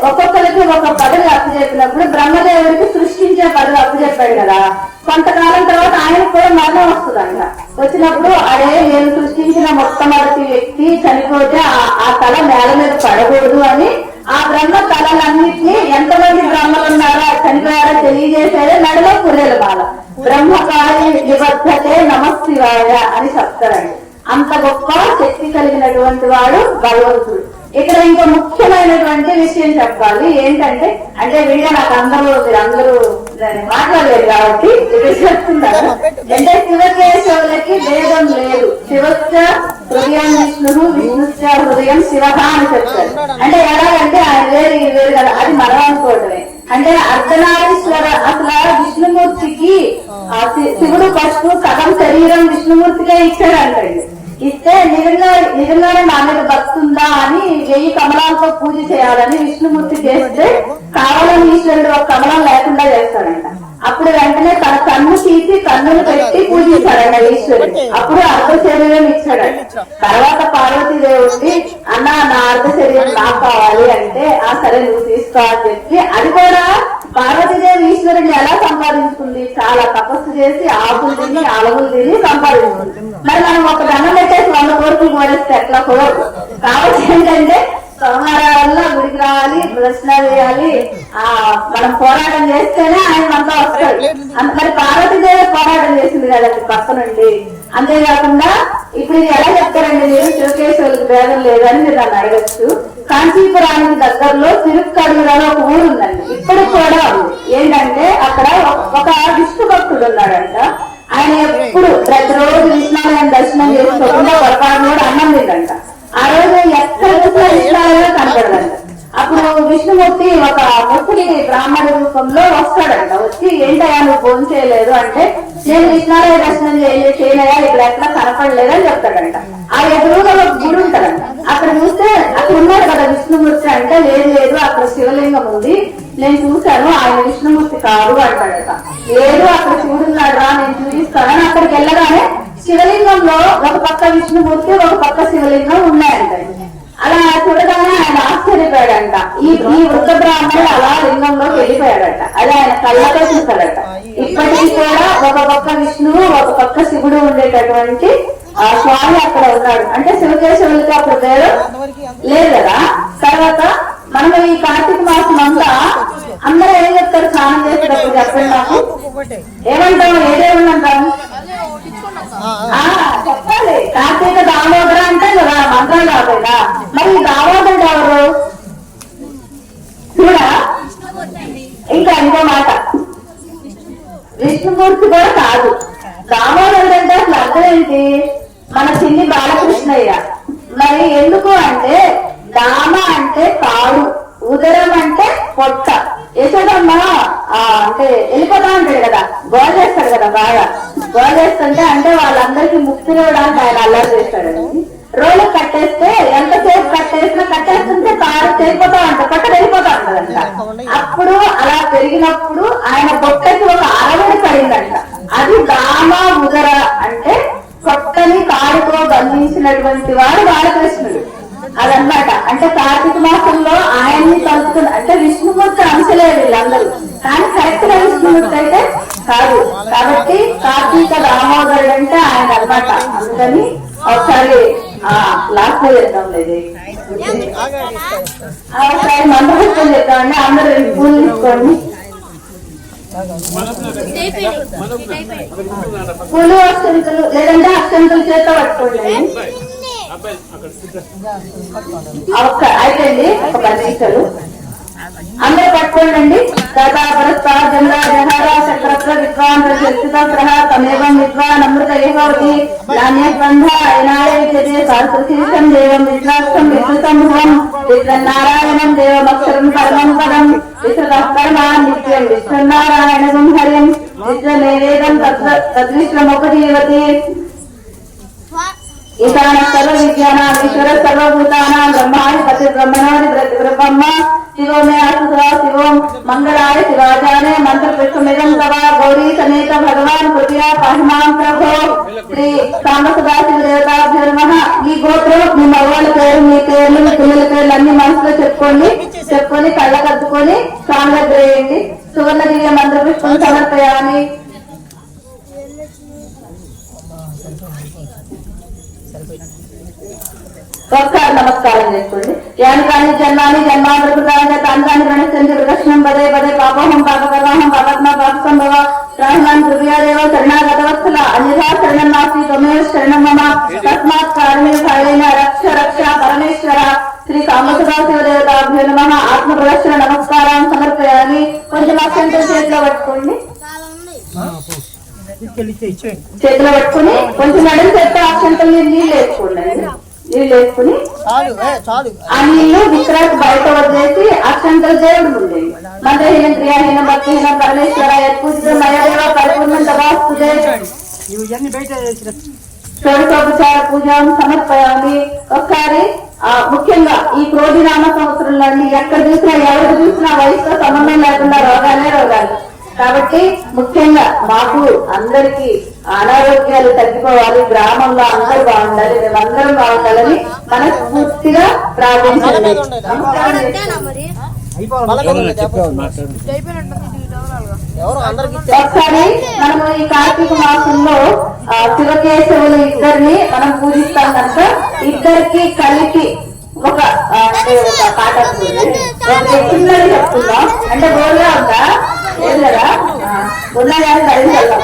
ఒక్కొక్కరికి ఒక పదవి అప్పచెప్పినప్పుడు బ్రహ్మదేవుడికి సృష్టించే పదవి అప్పచెప్పాడు కదా. కొంతకాలం తర్వాత ఆయనకు కూడా మరణం వస్తుందంట. వచ్చినప్పుడు అదే నేను సృష్టించిన మొట్టమొదటి వ్యక్తి చనిపోతే ఆ తల నేల మీద పడకూడదు అని ఆ బ్రహ్మ తలలన్నింటినీ ఎంతమంది బ్రహ్మలు ఉన్నారో చనిపోయారో తెలియజేసేదే మెడలో పుర్రెల బాల. బ్రహ్మకారి నిబద్ధతే నమశివాయ అని చెప్తారండి. అంత గొప్ప శక్తి కలిగినటువంటి వాడు భగవంతుడు. ఇక్కడ ఇంకో ముఖ్యమైనటువంటి విషయం చెప్పాలి. ఏంటంటే అంటే వీడియో నాకు మీరందరూ మాట్లాడలేదు కాబట్టి ఇక్కడ చెప్తున్నారు. అంటే శివకేశవులకి భేదం లేదు. శివశ్చ హృదయం విష్ణు, విష్ణుశ్చ హృదయం శివ అని చెప్తారు. అంటే ఎలాగంటే ఆయన వేరు కదా, అది మనం అనుకోవటమే. అంటే అర్ధనారీశ్వర అసలు విష్ణుమూర్తికి శివుడు ఫస్ట్ సగం శరీరం విష్ణుమూర్తికే ఇచ్చాడు అంటండి. ఇస్తే నిజంగానే నా మీద భక్తుందా అని 1000 కమలాలతో పూజ చేయాలని విష్ణుమూర్తి చేస్తే కావాలని ఈశ్వరుడు ఒక కమలం లేకుండా చేస్తాడంట. అప్పుడు వెంటనే తన కన్ను తీసి కన్నులు పెట్టి పూజించాడంట ఈశ్వరుడు. అప్పుడు అర్ధ శరీరం ఇచ్చాడంట. తర్వాత పార్వతీదేవుడికి అన్నా నా అర్ధ శరీరం నాకు కావాలి అంటే సరే నువ్వు తీసుకో అని చెప్పి, అది కూడా పార్వతీదేవి ఈశ్వరుడిని ఎలా సంపాదించుకుంది? చాలా తపస్సు చేసి ఆకులు తిని అలవులు తిని సంపాదించుకుంది. మరి మనం ఒక దండం పెట్టేసి 100 కోరికలు కోరేస్తే ఎట్లా కుదరదు. కాబట్టి ఏంటంటే సోమవారాల్లో గుడికి రావాలి, ప్రదర్శనలు చేయాలి, మనం పోరాటం చేస్తేనే ఆయన మనతో వస్తాడు. మరి పార్వతీదేవి పోరాటం చేసింది కదండి పక్క నుండి. అంతేకాకుండా ఇప్పుడు ఇది ఎలా చెప్తారండి మీరు, శివకేశ్వరులకు భేదం లేదని మీరు నన్ను అడగచ్చు. కాంచీపురానికి దగ్గరలో తిరుక్కడుగులలో ఒక ఊరు ఉందండి, ఇప్పటికి కూడా ఉంది. ఏంటంటే అక్కడ ఒక విష్ణు భక్తుడు ఉన్నాడంట. ఆయన ఎప్పుడు ప్రతిరోజు విష్ణువాలయం దర్శనం చేసుకోకుండా పొరపాటు కూడా అన్నం తిందంట. ఆ రోజు ఎక్కడ విష్ణువాలయంలో కనపడదంట. అప్పుడు విష్ణుమూర్తి ఒక ముక్కుడి బ్రాహ్మణ రూపంలో వస్తాడంట. వచ్చి ఏంటయ్యా నువ్వు ఫోన్ చేయలేదు అంటే, నేను విష్ణువాలయ దర్శనం చేయలేదా, ఇక్కడ ఎట్లా కనపడలేదని చెప్తాడంట. ఆ ఎదురుగా ఒక గుడి ఉంటదంట. అక్కడ చూస్తే అక్కడ ఉన్నాడు కదా విష్ణుమూర్తి అంటే, లేదు అక్కడ శివలింగం ఉంది, నేను చూశాను, ఆయన విష్ణుమూర్తి కాదు అంటాడట. లేదు అక్కడ శివుడున్నాడు రా నేను చూపిస్తానని అక్కడికి వెళ్ళగానే శివలింగంలో ఒక పక్క విష్ణుమూర్తి, ఒక పక్క శివలింగం ఉన్నాయంట. అలా చూడగానే ఆయన ఆశ్చర్యపోయాడంట. ఈ వృద్ధ బ్రాహ్మణుడు అలా లింగంలోకి వెళ్ళిపోయాడట. అది ఆయన కళ్ళతో చూశాడట. ఇప్పటికీ కూడా ఒక పక్క విష్ణువు, ఒక పక్క శివుడు ఉండేటటువంటి ఆ స్వామి అక్కడ ఉన్నాడు. అంటే శివకేశవులకి అప్పుడు పేరు లేదు కదా. తర్వాత మనం ఈ కార్తీక మాసం అంతా అందరూ ఏం చెప్తారు స్నానం చేసేటప్పుడు చెప్పండి నాకు, ఏమంటాము, ఏదేమంటాము? చెప్పాలి. కార్తీక దామోదర అంటే కదా మంత్రం కాకుండా. మరి దామోదరుడు ఎవరు చూడా? ఇంకా ఇంకో మాట, విష్ణుమూర్తి కూడా కాదు. దామోదరుడు అంటే అసలు అర్థం ఏంటి? మన చిన్ని బాలకృష్ణయ్య. మరి ఎందుకు అంటే దామ అంటే కాడు, ఉదరం అంటే పొట్ట. యశోదమ్మ అంటే వెళ్ళిపోతా ఉంటాడు కదా, గోల్ చేస్తాడు కదా, బాగా గోల్ చేస్తుంటే అంటే వాళ్ళందరికీ ముక్తి ఇవ్వడానికి ఆయన అల్లరి చేస్తాడు. రోలు కట్టేస్తే ఎంతసేపు కట్టేస్తుంటే కారు తెగిపోతా ఉంటుంది, పొట్ట వెళ్ళిపోతా ఉంటదంట. అప్పుడు అలా పెరిగినప్పుడు ఆయన పొట్టకి ఒక అరవడి పడిందంట. అది దామ ఉదర అంటే పొట్టని కారుతో బంధించినటువంటి వాడు బాలకృష్ణుడు. అదనమాట. అంటే కార్తీక మాసంలో ఆయన్ని కలుపుతుంది. అంటే విష్ణుమూర్తి అంశలేదు వీళ్ళందరూ, కానీ కరెక్ట్ గా విష్ణుమూర్తి అయితే కాదు. కాబట్టి కార్తీక దామోదరుడు అంటే ఆయన అనమాట. అందుకని ఒకసారి లాస్ట్ లో చెప్తాం లేదు, ఒకసారి మంత్రపుష్పం చెప్తామండి. అందరూ పూలు తీసుకోండి, పూలు అక్షంతలు లేదంటే అక్షంతలు చేత పట్టుకోండి. అయిపోయింది ఒక 10 నిమిషాలు. అందరూ పట్టుకోండి. తథా పరస్తా జంగా జహార చక్రత్ర విద్వాన్ చర్చిత గ్రహ తమేవం విద్వాన్ అమృత ఏహోతి నాణ్యబంధ అయినాయ విద్యతే శాస్త్రశీర్షం దేవం విశ్వాసం విశ్వసంభవం విశ్వనారాయణం దేవమక్షరం పరమం పదం విశ్వకర్మా నిత్యం విశ్వనారాయణం హరిం విశ్వనేవేదం తద్విశ్వముపజీవతి ఈశాన సర్వ విజ్ఞానం ఈశ్వర సర్వభూతానాం బ్రహ్మాధిపతి బ్రహ్మణోది బ్రహ్మ శివో మే ఆసురా శివోం మంగళాయ శివాజానే మంత్ర పుష్పమిదం తవ గౌరీ సమేత భగవాన్ కృపయా పాహిమాం ప్రభో శ్రీ సాంబసదాశివ దేవతాభ్యో నమః. ఈ గోత్రం మీ మగవాళ్ళ పేరు, మీ పేర్లు, మీ పిల్లల పేర్లు అన్ని మనసులో చెప్పుకొని కళ్ళకద్దుకొని స్వామి దగ్గర వేయండి. సువర్ణ దివ్య మంత్ర పుష్పం సమర్పయామి. ఒకసారి నమస్కారం చేసుకోండి. యాని కానీ జన్మాని జన్మాంతృతాన్ని తాంతాన్ని ప్రణిస్తుంది ప్రదక్షిణం పదే పదే పాపహం పాపకర్వాహం పాపత్మ పాపసంభవ ప్రాణాన్ కృపయాదేవ శరణాగతవత్సల అన్యథా శరణం నాస్తి త్వమేవ శరణం మమ తస్మాత్ కారణే ఫలేన రక్ష రక్ష పరమేశ్వర. శ్రీ సాంబసదాశివ దేవతాభ్యో నమః. ఆత్మ ప్రదక్షిణ నమస్కారాన్ని సమర్పయాలి. కొంచెం అక్షంతలు చేతిలో పట్టుకోండి, చేతిలో పట్టుకుని కొంచెం నడుము చేస్తే అక్షంతలు నీళ్ళు వేసుకోండి. నీళ్ళు వేసుకుని ఆ నీళ్లు విక్రాకు బయట వదిలేసి అక్షంతలు దేవుడు ముందే మంత్రహీనం క్రియాహీనం భక్తిహీనం పరమేశ్వర పూజిత మయదేవ పరిపూర్ణం తవాస్తుదే షోడశోపచార పూజం సమర్పయామి. ఒకసారి ముఖ్యంగా ఈ క్రోధి నామ సంవత్సరంలో ఎక్కడ చూసినా ఎవరు చూసినా వయసుతో సంబంధం లేకుండా రోగాలే రోగాలు. కాబట్టి ముఖ్యంగా మాకు అందరికి అనారోగ్యాలు తగ్గిపోవాలి, గ్రామంలో అందరూ బాగుండాలి, మేమందరం బాగుండాలని మనస్ఫూర్తిగా ప్రార్థించండి. ఒకసారి మనము ఈ కార్తీక మాసంలో శివకేశవులు ఇద్దరిని మనం పూజిస్తాం కనుక ఇద్దరికి కలిపి ఒక అంటే ఒక పాట వస్తుంది. ఒక చిన్నది చెప్తున్నాం అంటే గోల్గా ఉందా లేదు కదా ఉన్నా కానీ ధరించాలి.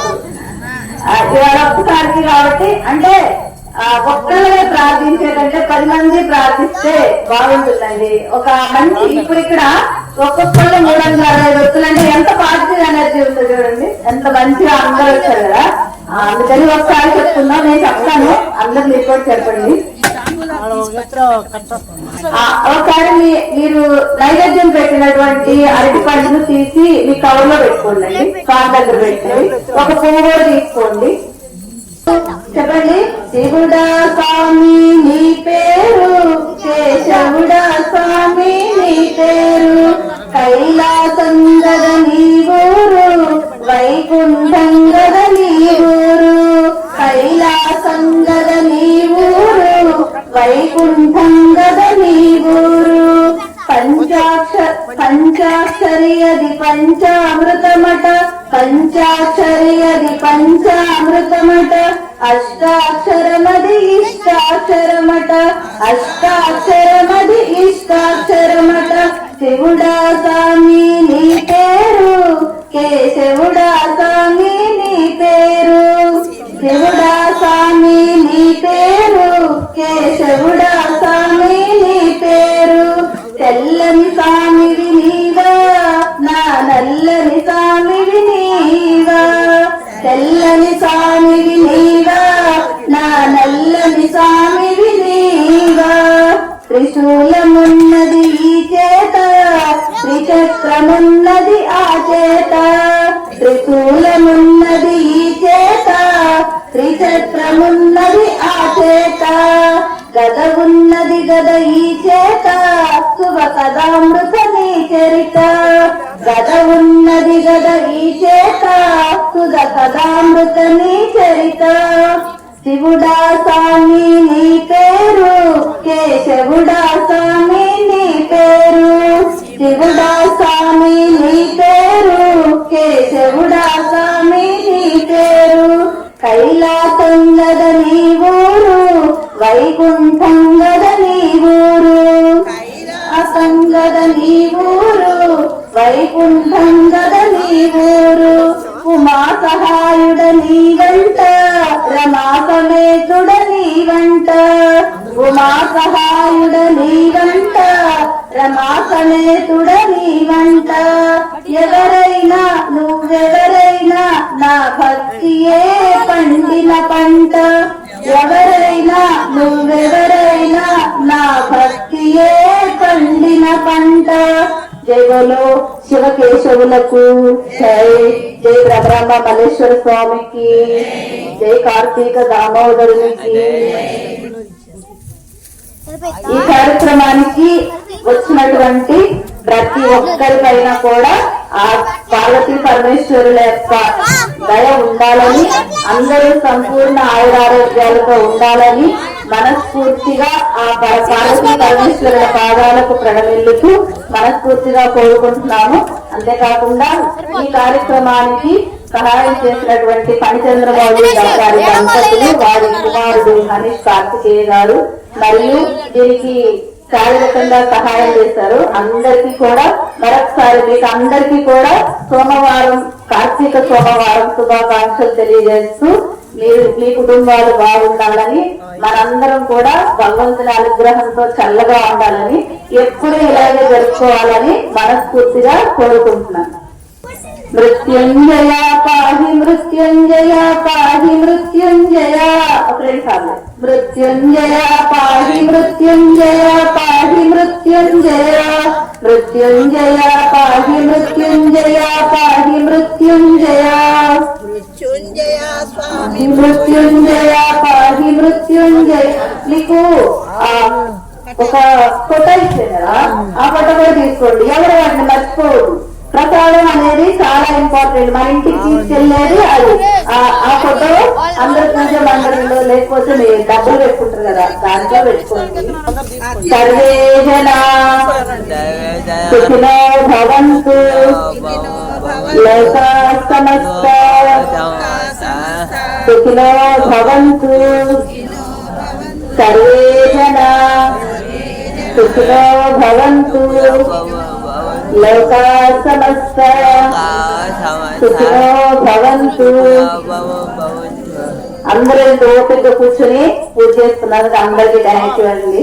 ఇవాళ ఒక్కసారికి కాబట్టి అంటే ఒక్కళ్ళే ప్రార్థించే కంటే 10 మంది ప్రార్థిస్తే బాగుంటుందండి. ఒక మంచి ఇప్పుడు ఇక్కడ ఒక్కొక్కళ్ళు 360 వ్యక్తులు అంటే ఎంత పాజిటివ్ ఎనర్జీ ఉంటుంది చూడండి, ఎంత మంచిగా అందరూ వచ్చారు కదా. అందుకని ఒకసారి చెప్తున్నాం, నేను చెప్తాను, అందరు మీరు కూడా చెప్పండి. ఒకసారి మీరు నైవేద్యం పెట్టినటువంటి అరటి పండును తీసి మీ కవర్ లో పెట్టుకోండి, కార్ దగ్గర పెట్టుకోండి. ఒక పువ్వు కూడా తీసుకోండి. చెప్పండి. శివుడా స్వామి నీ పేరు, కేశవుడా స్వామి నీ పేరు, కైలాసం గద నీ ఊరు, వైకుంఠం గద నీ ఊరు, కైలాసం గద నీ ఊరు, వైకుంఠం గద నీ ఊరు. పంచాక్షరి అది పంచామృతమట, పంచాక్షరి అది పంచామృతమట, అష్టాక్షరమది ఇష్టాక్షరమట, అష్టాక్షరమది ఇష్టాక్షరమట. శివుడా స్వామి నీ పేరు, కేశవుడా స్వామి నీ పేరు, శివుడా స్వామి నీ పేరు, కేశవుడా స్వామి నీ పేరు. తెల్లని స్వామివి నీవా, నా నల్లని స్వామివి నీవా, తెల్లని స్వామివి నీవా, నా నల్లని స్వామివి నీవా. త్రిశూలమున్నది ఈ చేత, త్రిచక్రమున్నది ఆ చేత, త్రిశూలమున్నది ఈ చేత, త్రిచక్రమున్నది ఆ చేత, గద ఉన్నది గద ఈ చేత, శుభ కథామృత నీ చరిత, గద ఉన్నది గద ఈ చేత, సుధ కథామృత నీ చరిత. శివుడా స్వామి నీ పేరు, కేశవుడా స్వామి నీ పేరు, శివుడా స్వామి నీ పేరు, కేశవుడా స్వామి నీ పేరు. కైలాసం గద నీ ఊరు, వైకుంఠం గద నీ ఊరు, అసంగద నీ ఊరు, వైకుంఠం గద నీ ఊరు. ఉమా సహాయుడ నీ వెంట, రమా సమేతుడ నీ వెంట, ఉమా సహాయుడ నీ వెంట, రమా సమేతుడ నీ వెంట. ఎవరైనా నువ్వెవరైనా నా భక్తియే పండిన పంట, ఎవరైనా నువ్వెవరైనా నా భక్తియే పండిన పంట. జై బోలో శివకేశవులకు జై, జై బ్రహ్మ మల్లేశ్వర స్వామికి జై, కార్తీక దామోదరునికి. ఈ కార్యక్రమానికి వచ్చినటువంటి ప్రతి ఒక్కరిపైన కూడా ఆ పార్వతీ పరమేశ్వరుల యొక్క దయ ఉండాలని, అందరూ సంపూర్ణ ఆయురారోగ్యాలతో ఉండాలని మనస్ఫూర్తిగా ఆ పార్వతీ పరమేశ్వరుల పాదాలకు ప్రణమిల్లుతూ మనస్ఫూర్తిగా కోరుకుంటున్నాము. అంతేకాకుండా ఈ కార్యక్రమానికి సహాయం చేసినటువంటి పనిచంద్రమౌళి గారి దంపతులు, వారి కుమారుడు హనీష్ కార్తికేయ గారు మరియు దీనికి శారీరకంగా సహాయం చేశారు. అందరికీ కూడా మరొకసారి మీకు అందరికీ కూడా సోమవారం, కార్తీక సోమవారం శుభాకాంక్షలు తెలియజేస్తూ మీ కుటుంబాలు బాగుండాలని, మనందరం కూడా భగవంతుని అనుగ్రహంతో చల్లగా ఉండాలని, ఎప్పుడు ఇలాగే జరుపుకోవాలని మనస్ఫూర్తిగా కోరుకుంటున్నాను. మృత్యుంజయ పాహి మృత్యుంజయ పాహి మృత్యుంజయ, ఒక 2 సార్లు. మృత్యుంజయ పాహి మృత్యుంజయ పాహి మృత్యుంజయ, మృత్యుంజయ పాహి మృత్యుంజయ పాహి మృత్యుంజయ, మృత్యుంజయ స్వామి మృత్యుంజయ పాహి మృత్యుంజయ. మీకు ఒక ఫోటో ఇచ్చాను కదా, ఆ ఫోటో కూడా తీసుకోండి, ఎవరు వాటిని మర్చిపోవద్దు. ప్రసాదం అనేది చాలా ఇంపార్టెంట్, మన ఇంటికి తీసుకెళ్లేది అది. ఆ ఫోటో అందరి కొంచెం మండలంలో లేకపోతే మీరు డబ్బులు పెట్టుకుంటారు కదా, దాంట్లో పెట్టుకోండి. సర్వే జనా సుఖినో భవంతు, లోకా సమస్తా సుఖినో భవంతు, సర్వే జనా సుఖినో భవంతు లోకా సమస్త సుఖినో భవంతు. అందరూ ఓపిక కూర్చొని పూజ చేస్తున్నారు. అందరికీ థ్యాంక్ యూ అండి.